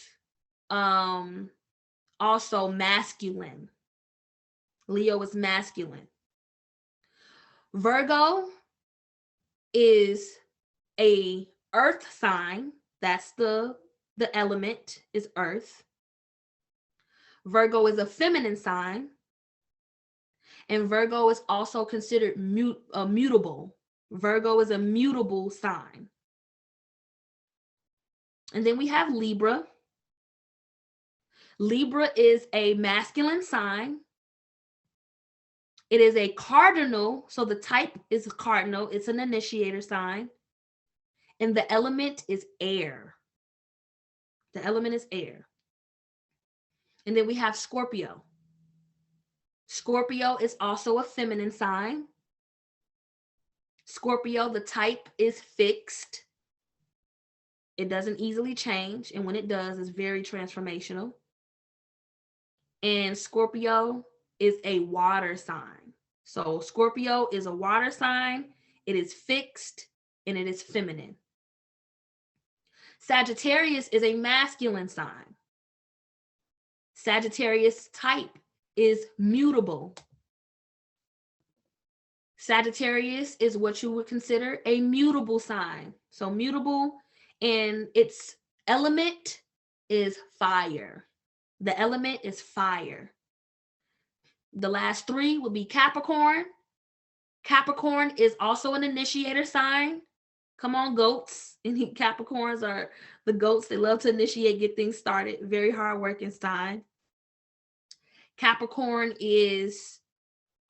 also masculine. Leo is masculine. Virgo is a earth sign. That's the element is earth. Virgo is a feminine sign. And Virgo is also considered mutable. Virgo is a mutable sign. And then we have Libra. Libra is a masculine sign. It is a cardinal. So the type is a cardinal. It's an initiator sign. And the element is air. The element is air. And then we have Scorpio. Scorpio is also a feminine sign. Scorpio, the type is fixed. It doesn't easily change. And when it does, it's very transformational. And Scorpio is a water sign. So Scorpio is a water sign. It is fixed and it is feminine. Sagittarius is a masculine sign. Sagittarius type is mutable. Sagittarius is what you would consider a mutable sign. So mutable, and its element is fire. The element is fire. The last three would be Capricorn. Capricorn is also an initiator sign. Come on, goats. And Capricorns are the goats. They love to initiate, get things started. Very hardworking sign. Capricorn is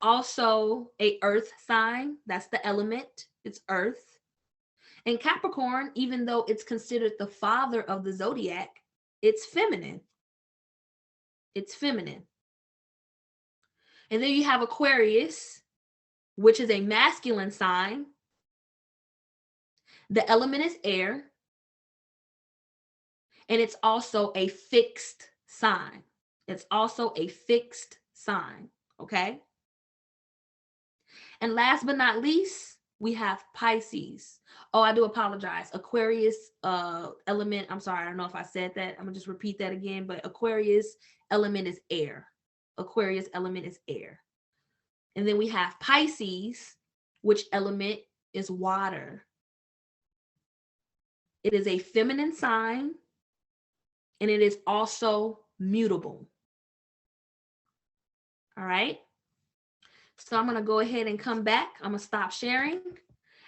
also a earth sign. That's the element. It's earth. And Capricorn, even though it's considered the father of the zodiac, it's feminine. It's feminine. And then you have Aquarius, which is a masculine sign. The element is air. And it's also a fixed sign. It's also a fixed sign, okay? And last but not least, we have Pisces. Oh, I do apologize. Aquarius element, I'm sorry, I don't know if I said that. I'm gonna just repeat that again, but Aquarius element is air. Aquarius element is air. And then we have Pisces, which element is water. It is a feminine sign, and it is also mutable. All right. So I'm going to go ahead and come back. I'm going to stop sharing.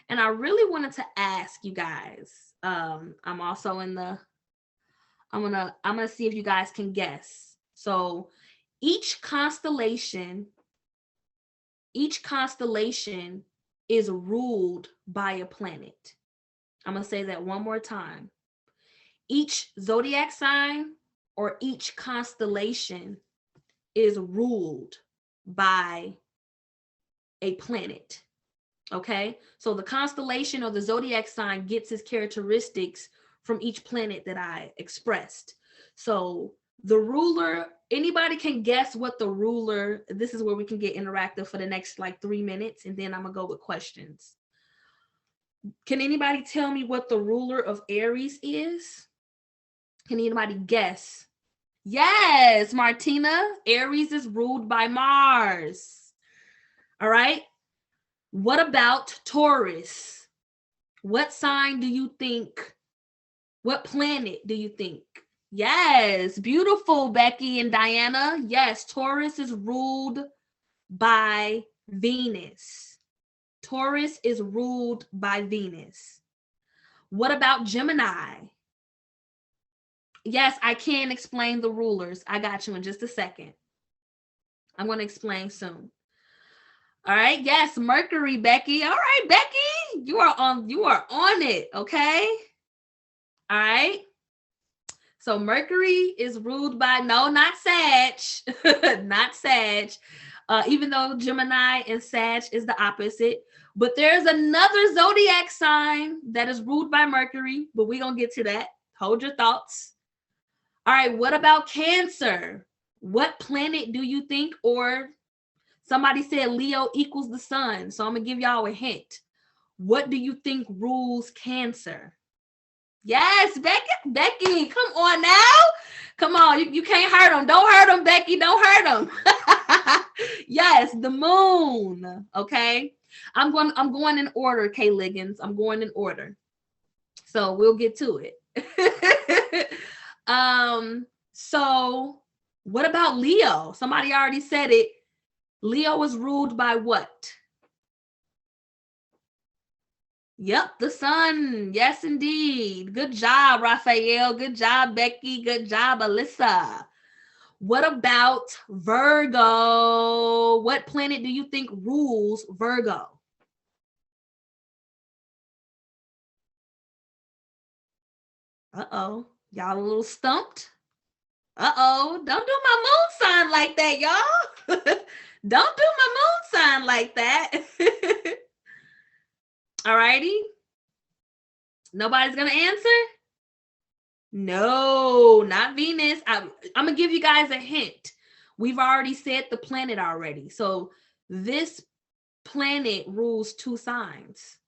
And I really wanted to ask you guys, I'm also in the, I'm going to see if you guys can guess. So each constellation is ruled by a planet. I'm going to say that one more time. Each zodiac sign or each constellation is ruled by a planet. Okay, so the constellation or the zodiac sign gets its characteristics from each planet that I expressed. So the ruler, anybody can guess what the ruler, this is where we can get interactive for the next like 3 minutes, and then I'm gonna go with questions. Can anybody tell me what the ruler of Aries is? Can anybody guess? Yes, Martina, Aries is ruled by Mars. All right. What about Taurus? What sign do you think? What planet do you think? Yes, beautiful, Becky and Diana. Yes, Taurus is ruled by Venus. Taurus is ruled by Venus. What about Gemini? Yes, I can explain the rulers. I got you in just a second. I'm going to explain soon. All right. Yes, Mercury, Becky. All right, Becky, you are on it. Okay. All right. So Mercury is ruled by, no, not Sag, not Sag. Even though Gemini and Sag is the opposite, but there's another zodiac sign that is ruled by Mercury, but we're going to get to that. Hold your thoughts. All right. What about Cancer? What planet do you think, or somebody said Leo equals the sun. So I'm going to give y'all a hint. What do you think rules Cancer? Yes, Becky, come on now. Come on, you can't hurt them. Don't hurt them, Becky. Don't hurt them. Yes, the moon. Okay. I'm going in order, Kay Liggins. I'm going in order. So we'll get to it. So what about Leo? Somebody already said it. Leo is ruled by what? Yep, the sun. Yes, indeed. Good job, Raphael. Good job, Becky. Good job, Alyssa. What about Virgo? What planet do you think rules Virgo? Uh-oh. Y'all a little stumped? Uh-oh. Don't do my moon sign like that, y'all. Don't do my moon sign like that. All righty. Nobody's going to answer? No, not Venus. I'm going to give you guys a hint. We've already said the planet already. So this planet rules 2 signs.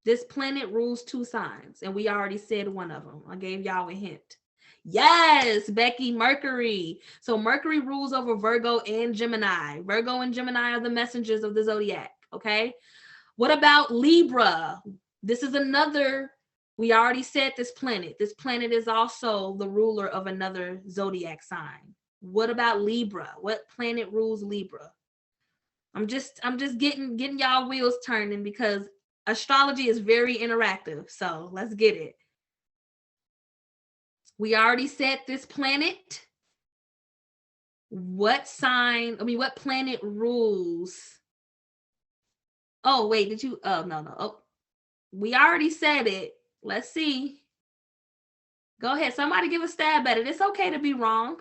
This planet rules 2 signs. And we already said one of them. I gave y'all a hint. Yes, Becky, Mercury. So Mercury rules over Virgo and Gemini. Virgo and Gemini are the messengers of the zodiac. Okay. What about Libra? This is another, we already said this planet. This planet is also the ruler of another zodiac sign. What about Libra? What planet rules Libra? I'm just getting y'all wheels turning because astrology is very interactive. So let's get it. We already said this planet. What planet rules? Oh, wait, did you? Oh, no. Oh, We already said it. Let's see. Go ahead. Somebody give a stab at it. It's okay to be wrong.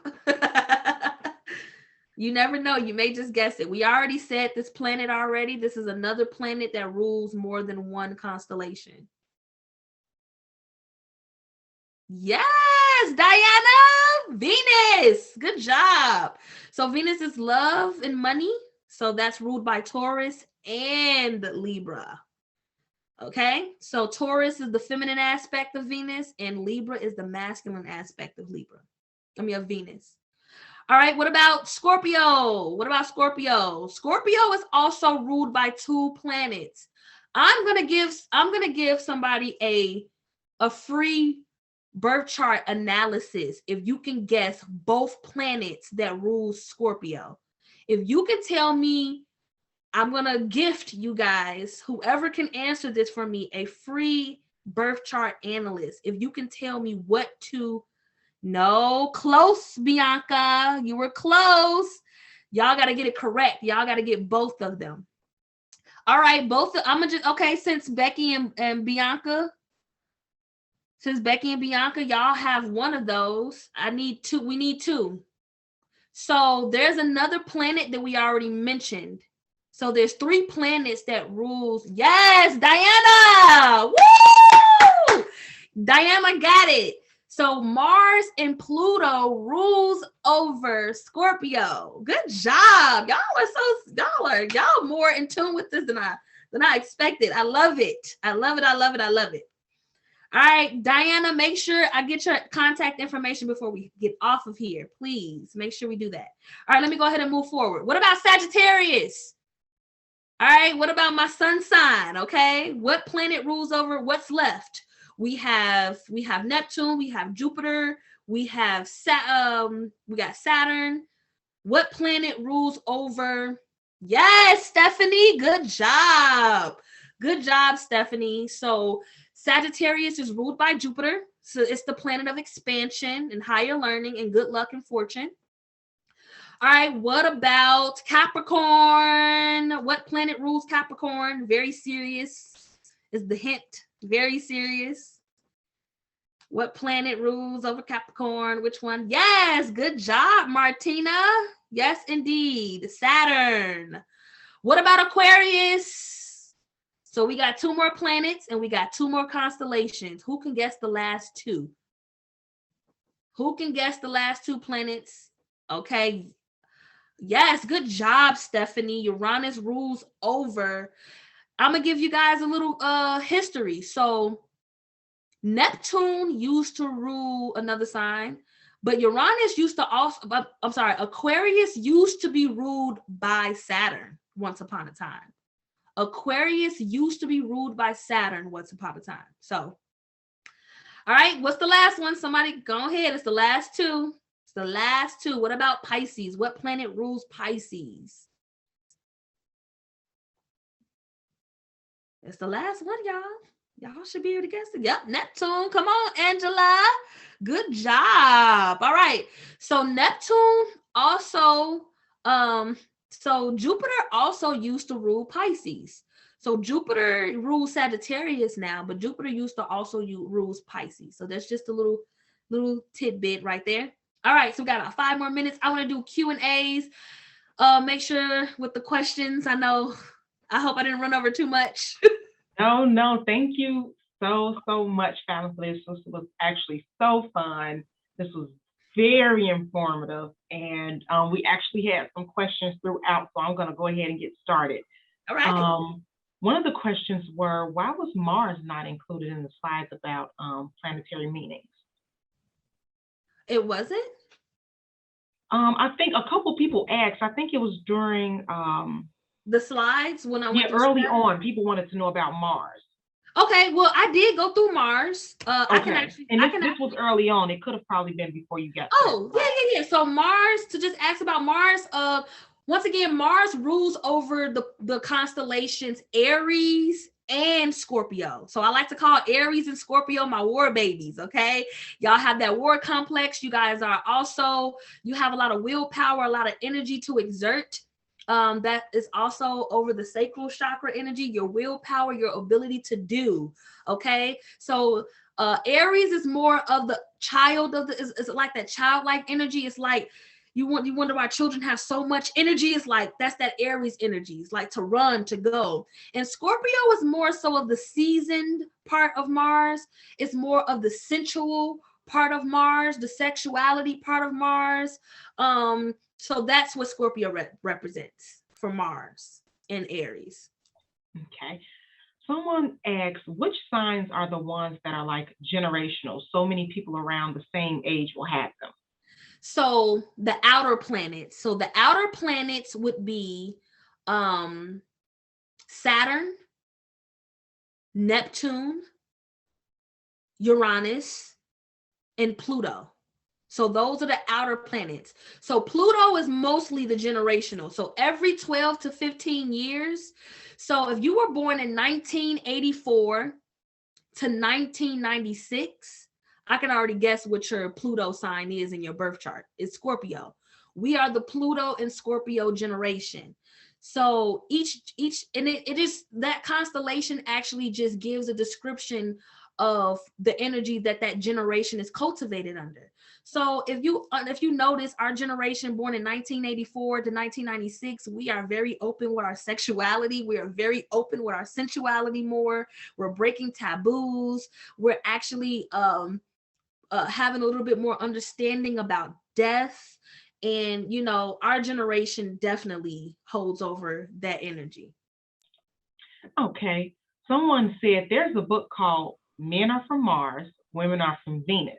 You never know. You may just guess it. We already said this planet already. This is another planet that rules more than one constellation. Yes, Diana, Venus. Good job. So Venus is love and money. So that's ruled by Taurus and Libra. Okay, so Taurus is the feminine aspect of Venus, and Libra is the masculine aspect of Libra. Of Venus. All right, what about Scorpio? What about Scorpio? Scorpio is also ruled by two planets. I'm gonna give somebody a free birth chart analysis if you can guess both planets that rule Scorpio. If you can tell me, I'm going to gift you guys, whoever can answer this for me, a free birth chart analyst. If you can tell me what to, no, close, Bianca, you were close. Y'all got to get it correct. Y'all got to get both of them. All right, okay, since Becky and Bianca, y'all have one of those. We need two. So there's another planet that we already mentioned. So there's three planets that rules. Yes, Diana. Woo! Diana got it. So Mars and Pluto rules over Scorpio. Good job. Y'all more in tune with this than I expected. I love it. I love it. All right, Diana, make sure I get your contact information before we get off of here. Please make sure we do that. All right, let me go ahead and move forward. What about Sagittarius? All right, what about my sun sign? Okay, what planet rules over what's left? We have Neptune, we have Jupiter, we got Saturn. What planet rules over? Yes, Stephanie, good job. Good job, Stephanie. So Sagittarius is ruled by Jupiter. So it's the planet of expansion and higher learning and good luck and fortune. All right, what about Capricorn? What planet rules Capricorn? Very serious is the hint. Very serious. What planet rules over Capricorn? Which one? Yes, good job, Martina. Yes, indeed. Saturn. What about Aquarius? So we got two more planets and we got two more constellations. Who can guess the last two? Who can guess the last two planets? Okay. Yes, good job, Stephanie. Uranus rules over. I'm going to give you guys a little history. So Neptune used to rule another sign, but Uranus used to Aquarius used to be ruled by Saturn once upon a time. Aquarius used to be ruled by Saturn once upon a time. So, all right, what's the last one? Somebody go ahead. It's the last two. It's the last two. What about Pisces? What planet rules Pisces? It's the last one, y'all. Y'all should be able to guess it. Yep, Neptune. Come on, Angela. Good job. All right. So Neptune also, so Jupiter also used to rule Pisces. So Jupiter rules Sagittarius now, but Jupiter used to also rules Pisces. So that's just a little tidbit right there. All right, so we got about 5 more minutes. I want to do Q&As. Make sure with the questions. I hope I didn't run over too much. No, thank you so much, Fallon, for this. This was actually so fun. This was very informative, and we actually had some questions throughout, so I'm going to go ahead and get started. All right. One of the questions were, why was Mars not included in the slides about planetary meanings? It wasn't? I think a couple people asked. I think it was during the slides when I went early on. People wanted to know about Mars. Okay, well, I did go through Mars. Okay. This was early on. It could have probably been before you got. Oh, yeah. So Mars, to just ask about Mars, once again, Mars rules over the constellations Aries and Scorpio. So I like to call Aries and Scorpio my war babies, okay? Y'all have that war complex. You guys are also, you have a lot of willpower, a lot of energy to exert. That is also over the sacral chakra energy, your willpower, your ability to do. Okay, so Aries is more of the child of the, is like that childlike energy. It's like you wonder why children have so much energy. It's like that's that Aries energy. It's like to run, to go. And Scorpio is more so of the seasoned part of Mars. It's more of the sensual part of Mars, the sexuality part of Mars. So that's what Scorpio represents for Mars and Aries. Okay. Someone asks, which signs are the ones that are like generational? So many people around the same age will have them. So the outer planets. So the outer planets would be Saturn, Neptune, Uranus, and Pluto. So those are the outer planets. So Pluto is mostly the generational. So every 12 to 15 years. So if you were born in 1984 to 1996, I can already guess what your Pluto sign is in your birth chart. It's Scorpio. We are the Pluto and Scorpio generation. So each and it is that constellation actually just gives a description of the energy that generation is cultivated under. So if you notice, our generation born in 1984 to 1996, we are very open with our sexuality. We are very open with our sensuality more. We're breaking taboos. We're actually having a little bit more understanding about death. And, you know, our generation definitely holds over that energy. Okay. Someone said there's a book called Men Are From Mars, Women Are From Venus.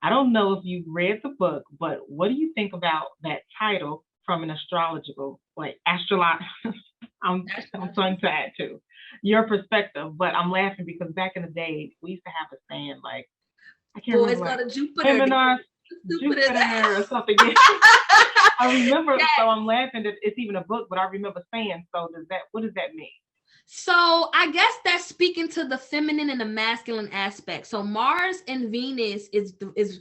I don't know if you've read the book, but what do you think about that title from an astrological, like I'm trying to add to your perspective, but I'm laughing because back in the day, we used to have a saying like, I can't remember, like, Jupiter. Women Are Jupiter or something. I remember, yes. So I'm laughing that it's even a book, but I remember saying, so what does that mean? So I guess that's speaking to the feminine and the masculine aspect. So Mars and Venus is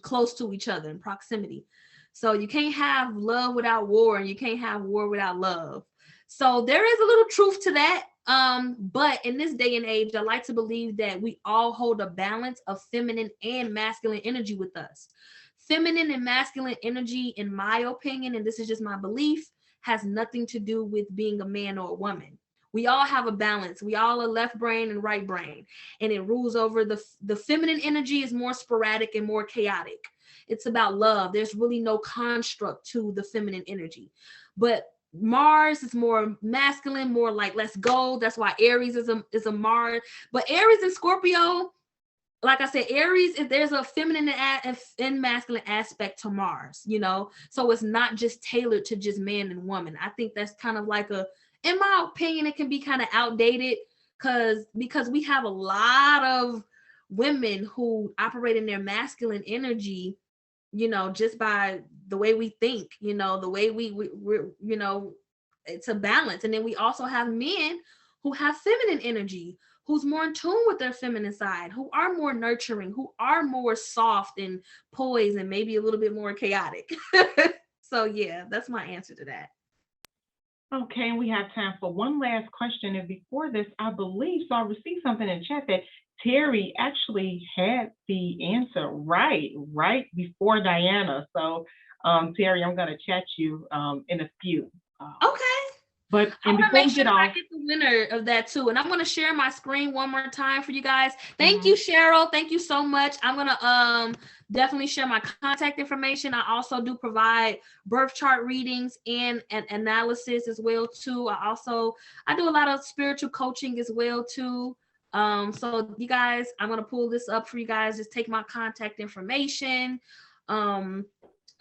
close to each other in proximity. So you can't have love without war, and you can't have war without love. So there is a little truth to that. But in this day and age, I like to believe that we all hold a balance of feminine and masculine energy with us. Feminine and masculine energy, in my opinion, and this is just my belief, has nothing to do with being a man or a woman. We all have a balance. We all are left brain and right brain, and it rules over the feminine energy is more sporadic and more chaotic. It's about love. There's really no construct to the feminine energy, but Mars is more masculine, more like let's go. That's why Aries is a Mars, but Aries and Scorpio, like I said, Aries, if there's a feminine and masculine aspect to Mars, you know, so it's not just tailored to just man and woman. I think that's kind of like in my opinion, it can be kind of outdated because we have a lot of women who operate in their masculine energy, you know, just by the way we think, you know, the way we're, you know, it's a balance. And then we also have men who have feminine energy, who's more in tune with their feminine side, who are more nurturing, who are more soft and poised and maybe a little bit more chaotic. So yeah, that's my answer to that. Okay, we have time for one last question. And before this, I believe, so I received something in chat that Terry actually had the answer right before Diana. So Terry, I'm going to chat you in a few. Okay. But I want to make sure I get the winner of that too. And I'm going to share my screen one more time for you guys. Thank you, Cheryl. Thank you so much. I'm going to definitely share my contact information. I also do provide birth chart readings and analysis as well too. I do a lot of spiritual coaching as well too. So you guys, I'm going to pull this up for you guys. Just take my contact information.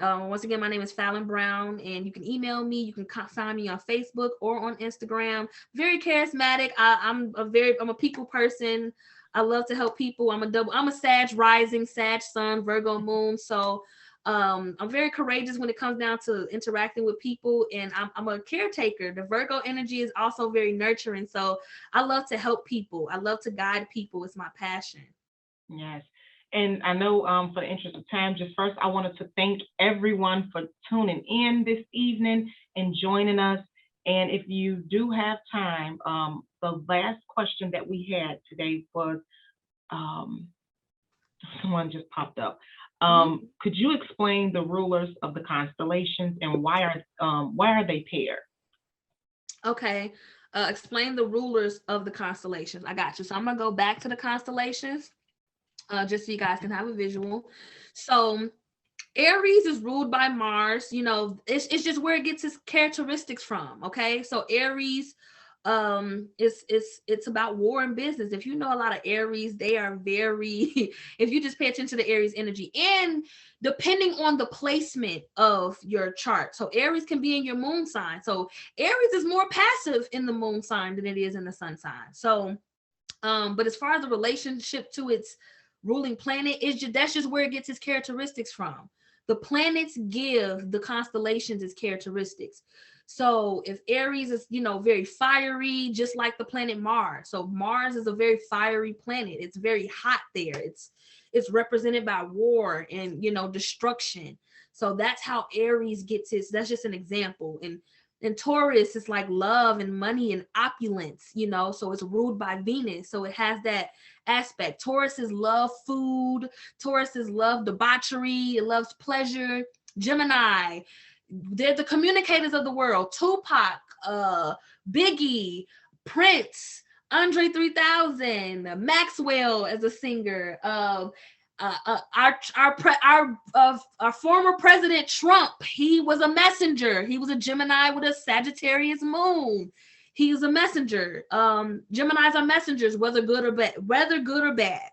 Once again, my name is Fallon Brown, and you can email me. You can find me on Facebook or on Instagram. Very charismatic. I'm a people person. I love to help people. I'm a Sag rising, Sag sun, Virgo moon. So I'm very courageous when it comes down to interacting with people, and I'm a caretaker. The Virgo energy is also very nurturing. So I love to help people. I love to guide people. It's my passion. Yes. And I know for the interest of time, just first, I wanted to thank everyone for tuning in this evening and joining us. And if you do have time, the last question that we had today was, um, someone just popped up. Could you explain the rulers of the constellations and why are they paired? Okay. Explain the rulers of the constellations. I got you. So I'm gonna go back to the constellations, just so you guys can have a visual. So Aries is ruled by Mars. You know, it's just where it gets its characteristics from. Okay, so Aries, it's about war and business. If you know a lot of Aries, they are very. If you just pay attention to the Aries energy, and depending on the placement of your chart, so Aries can be in your moon sign. So Aries is more passive in the moon sign than it is in the sun sign. So, but as far as the relationship to its ruling planet, that's just where it gets its characteristics from. The planets give the constellations its characteristics. So if Aries is, very fiery, just like the planet Mars. So Mars is a very fiery planet. It's very hot there. It's represented by war and, destruction. So that's how Aries gets that's just an example. And Taurus is like love and money and opulence, so it's ruled by Venus. So it has that aspect. Taurus is love food. Taurus is love debauchery. It loves pleasure. Gemini, they're the communicators of the world. Tupac, Biggie, Prince, Andre 3000, Maxwell as a singer. Our former president Trump, he was a messenger. He was a Gemini with a Sagittarius moon. He is a messenger. Geminis are messengers, whether good or bad.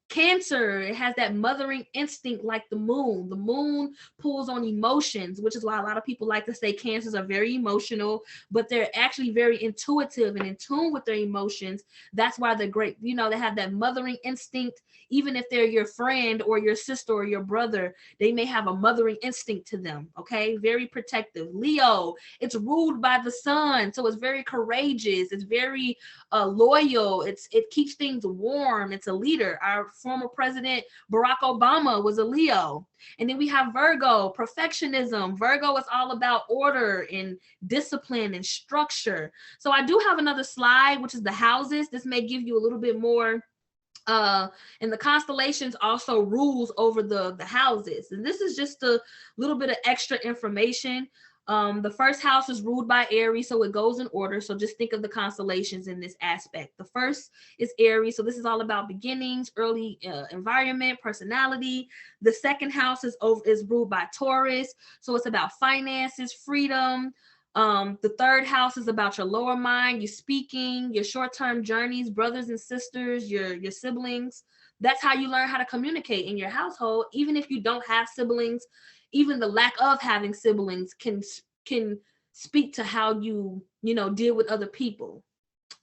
Cancer, it has that mothering instinct like the moon. The moon pulls on emotions, which is why a lot of people like to say Cancers are very emotional, but they're actually very intuitive and in tune with their emotions. That's why they're great. They have that mothering instinct. Even if they're your friend or your sister or your brother, they may have a mothering instinct to them. Okay, very protective. Leo, it's ruled by the sun, so it's very courageous. It's very loyal. It keeps things warm. It's a leader. Our former president Barack Obama was a Leo. And then we have Virgo, perfectionism. Virgo is all about order and discipline and structure. So I do have another slide, which is the houses. This may give you a little bit more. And the constellations also rules over the houses. And this is just a little bit of extra information. The first house is ruled by Aries, so it goes in order. So just think of the constellations in this aspect. The first is Aries, so this is all about beginnings, early environment, personality. The second house is ruled by Taurus, so it's about finances, freedom. The third house is about your lower mind, your speaking, your short-term journeys, brothers and sisters, your siblings. That's how you learn how to communicate in your household. Even if you don't have siblings, even the lack of having siblings can speak to how you deal with other people.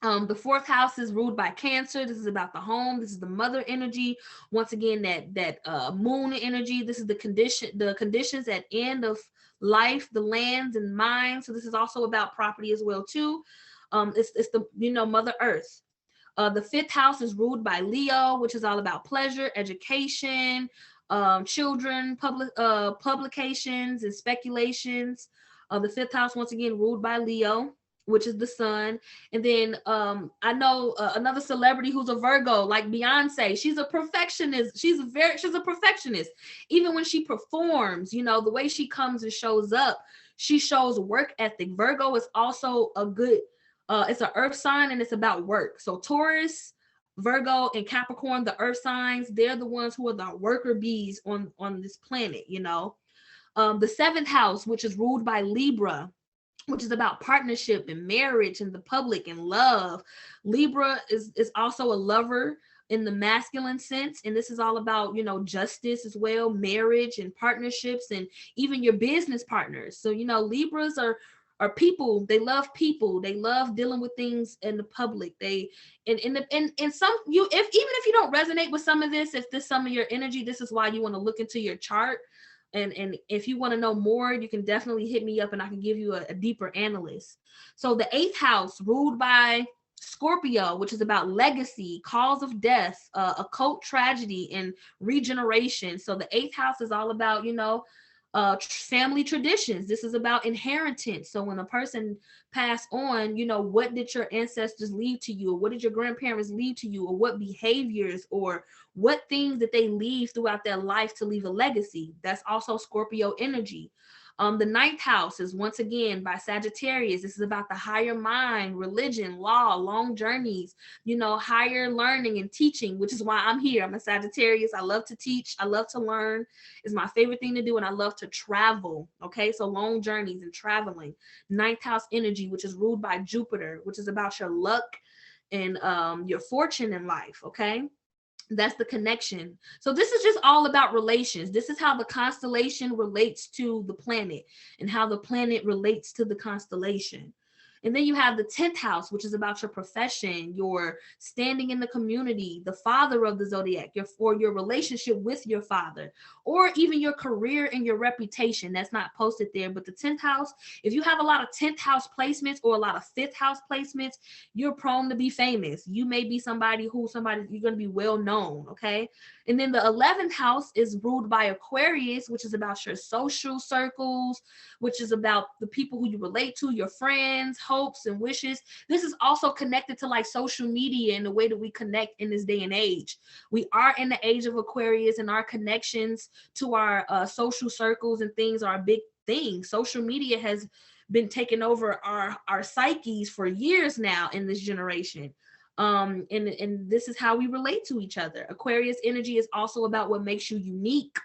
The fourth house is ruled by Cancer. This is about the home. This is the mother energy. Once again, that moon energy. This is the conditions at end of life, the lands and mines. So this is also about property as well too. It's the Mother Earth. The fifth house is ruled by Leo, which is all about pleasure, education, children, publications and speculations. The fifth house, once again, ruled by Leo, which is the sun. And then I know another celebrity who's a Virgo, like Beyonce. She's a perfectionist. She's a perfectionist. Even when she performs, the way she comes and shows up, she shows work ethic. Virgo is also a good, it's an earth sign and it's about work. So Taurus, Virgo, and Capricorn, the earth signs, they're the ones who are the worker bees on this planet, The seventh house, which is ruled by Libra, which is about partnership and marriage and the public and love. Libra is also a lover in the masculine sense. And this is all about, justice as well, marriage and partnerships and even your business partners. So, Libras are people. They love people. They love dealing with things in the public. Even if you don't resonate with some of this, if this some of your energy, this is why you want to look into your chart. And if you want to know more, you can definitely hit me up and I can give you a deeper analysis. So the eighth house, ruled by Scorpio, which is about legacy, cause of death, occult tragedy, and regeneration. So the eighth house is all about, Family traditions. This is about inheritance. So when a person passed on, you know, what did your ancestors leave to you, or what did your grandparents leave to you, or what behaviors or what things that they leave throughout their life to leave a legacy. That's also Scorpio energy. The ninth house is once again by Sagittarius. This is about the higher mind, religion, law, long journeys, you know, higher learning and teaching, which is why I'm here. I'm a Sagittarius. I love to teach. I love to learn. It's my favorite thing to do. And I love to travel. Okay. So long journeys and traveling. Ninth house energy, which is ruled by Jupiter, which is about your luck and your fortune in life. Okay. That's the connection. So this is just all about relations. This is how the constellation relates to the planet and how the planet relates to the constellation. And then you have the 10th house, which is about your profession, your standing in the community, the father of the zodiac, your relationship with your father, or even your career and your reputation. That's not posted there. But the 10th house, if you have a lot of 10th house placements or a lot of 5th house placements, you're prone to be famous. You may be somebody you're going to be well known. Okay. And then the 11th house is ruled by Aquarius, which is about your social circles, which is about the people who you relate to, your friends, hopes and wishes. This is also connected to like social media and the way that we connect in this day and age. We are in the age of Aquarius, and our connections to our social circles and things are a big thing. Social media has been taking over our psyches for years now in this generation. And this is how we relate to each other. Aquarius energy is also about what makes you unique,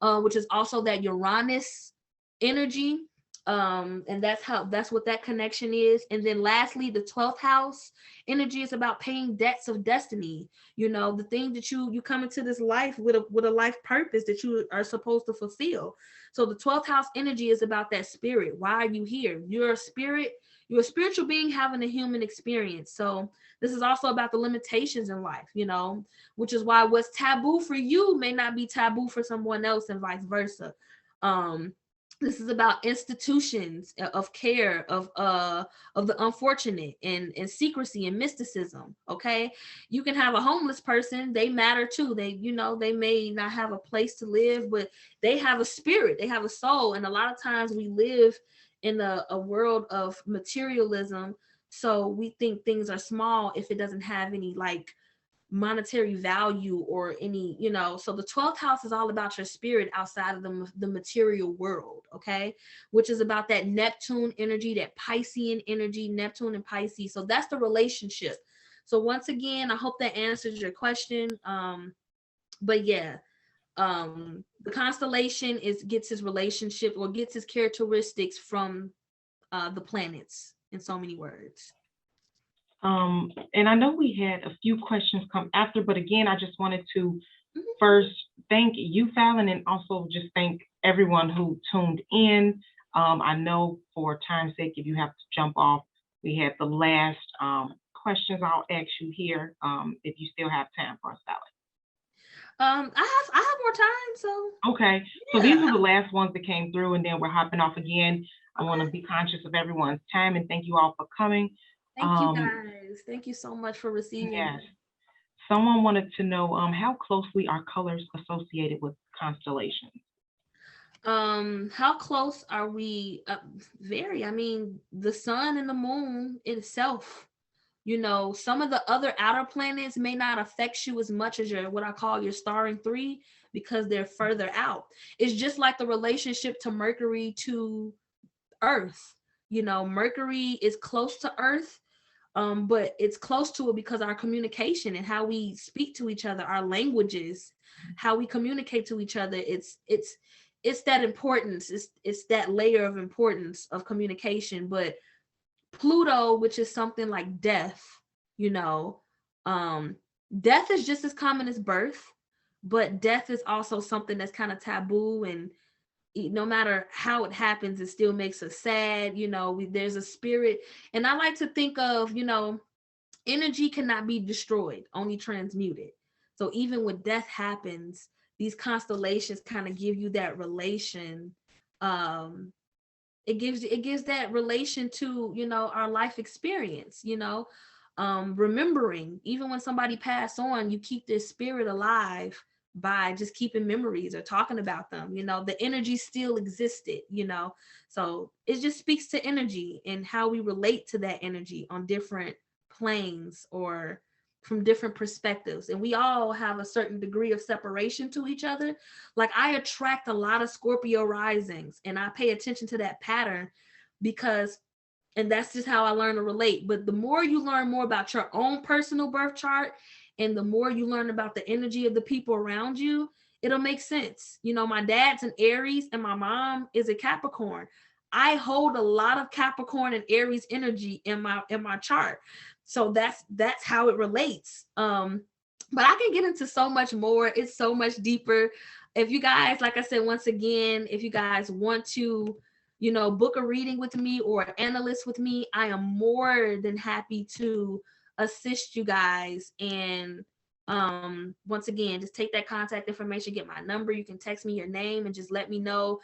which is also that Uranus energy. And that's what that connection is. And then lastly, the 12th house energy is about paying debts of destiny. You know, the thing that you come into this life with a life purpose that you are supposed to fulfill. So the 12th house energy is about that spirit. Why are you here? You're a spiritual being having a human experience. So this is also about the limitations in life, you know, which is why what's taboo for you may not be taboo for someone else, and vice versa. This is about institutions of care of the unfortunate and secrecy and mysticism. Okay, you can have a homeless person; they matter too. They may not have a place to live, but they have a spirit, they have a soul, and a lot of times we live in a world of materialism, so we think things are small if it doesn't have any like monetary value or any, so the 12th house is all about your spirit outside of the material world. Okay, which is about that Neptune energy, that Piscean energy, Neptune and Pisces. So that's the relationship. So once again, I hope that answers your question. But yeah, the constellation gets its relationship or gets its characteristics from the planets, in so many words. And I know we had a few questions come after, but again, I just wanted to first thank you, Fallon, and also just thank everyone who tuned in. I know for time's sake, if you have to jump off, we had the last questions I'll ask you here, if you still have time for us, Fallon. I have more time, so. Okay, yeah. So these are the last ones that came through, and then we're hopping off again. I want to be conscious of everyone's time, and thank you all for coming. Thank you guys. Thank you so much for receiving. Yes. Someone wanted to know how closely are colors associated with constellations? How close are we? Very. I mean, the sun and the moon itself. Some of the other outer planets may not affect you as much as what I call your star in 3, because they're further out. It's just like the relationship to Mercury to Earth. Mercury is close to Earth, but it's close to it because our communication and how we speak to each other, our languages, how we communicate to each other. It's that importance. It's that layer of importance of communication. But Pluto, which is something like death, death is just as common as birth, but death is also something that's kind of taboo, and no matter how it happens, it still makes us sad. There's a spirit, and I like to think of, energy cannot be destroyed, only transmuted. So even when death happens, these constellations kind of give you that relation. It gives that relation to, our life experience, remembering, even when somebody passed on, you keep their spirit alive by just keeping memories or talking about them. The energy still existed, so it just speaks to energy and how we relate to that energy on different planes or from different perspectives. And we all have a certain degree of separation to each other. Like, I attract a lot of Scorpio risings, and I pay attention to that pattern because, and that's just how I learn to relate. But the more you learn more about your own personal birth chart, and the more you learn about the energy of the people around you, it'll make sense. My dad's an Aries and my mom is a Capricorn. I hold a lot of Capricorn and Aries energy in my chart. So that's how it relates. But I can get into so much more. It's so much deeper. If you guys, like I said, once again, if you guys want to, book a reading with me or an analyst with me, I am more than happy to assist you guys. And once again, just take that contact information, get my number. You can text me your name and just let me know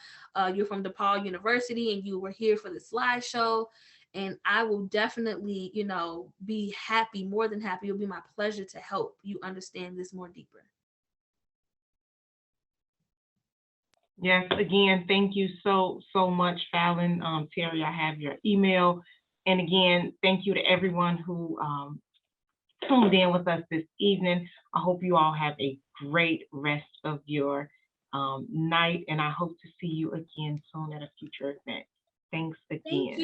you're from DePaul University and you were here for the slideshow. And I will definitely, be happy, more than happy. It'll be my pleasure to help you understand this more deeper. Yes, again, thank you so much, Fallon. Terry, I have your email. And again, thank you to everyone who tuned in with us this evening. I hope you all have a great rest of your night, and I hope to see you again soon at a future event. Thanks again.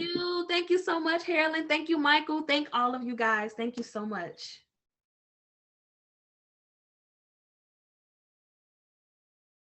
Thank you so much, Harlan. Thank you, Michael. Thank all of you guys. Thank you so much.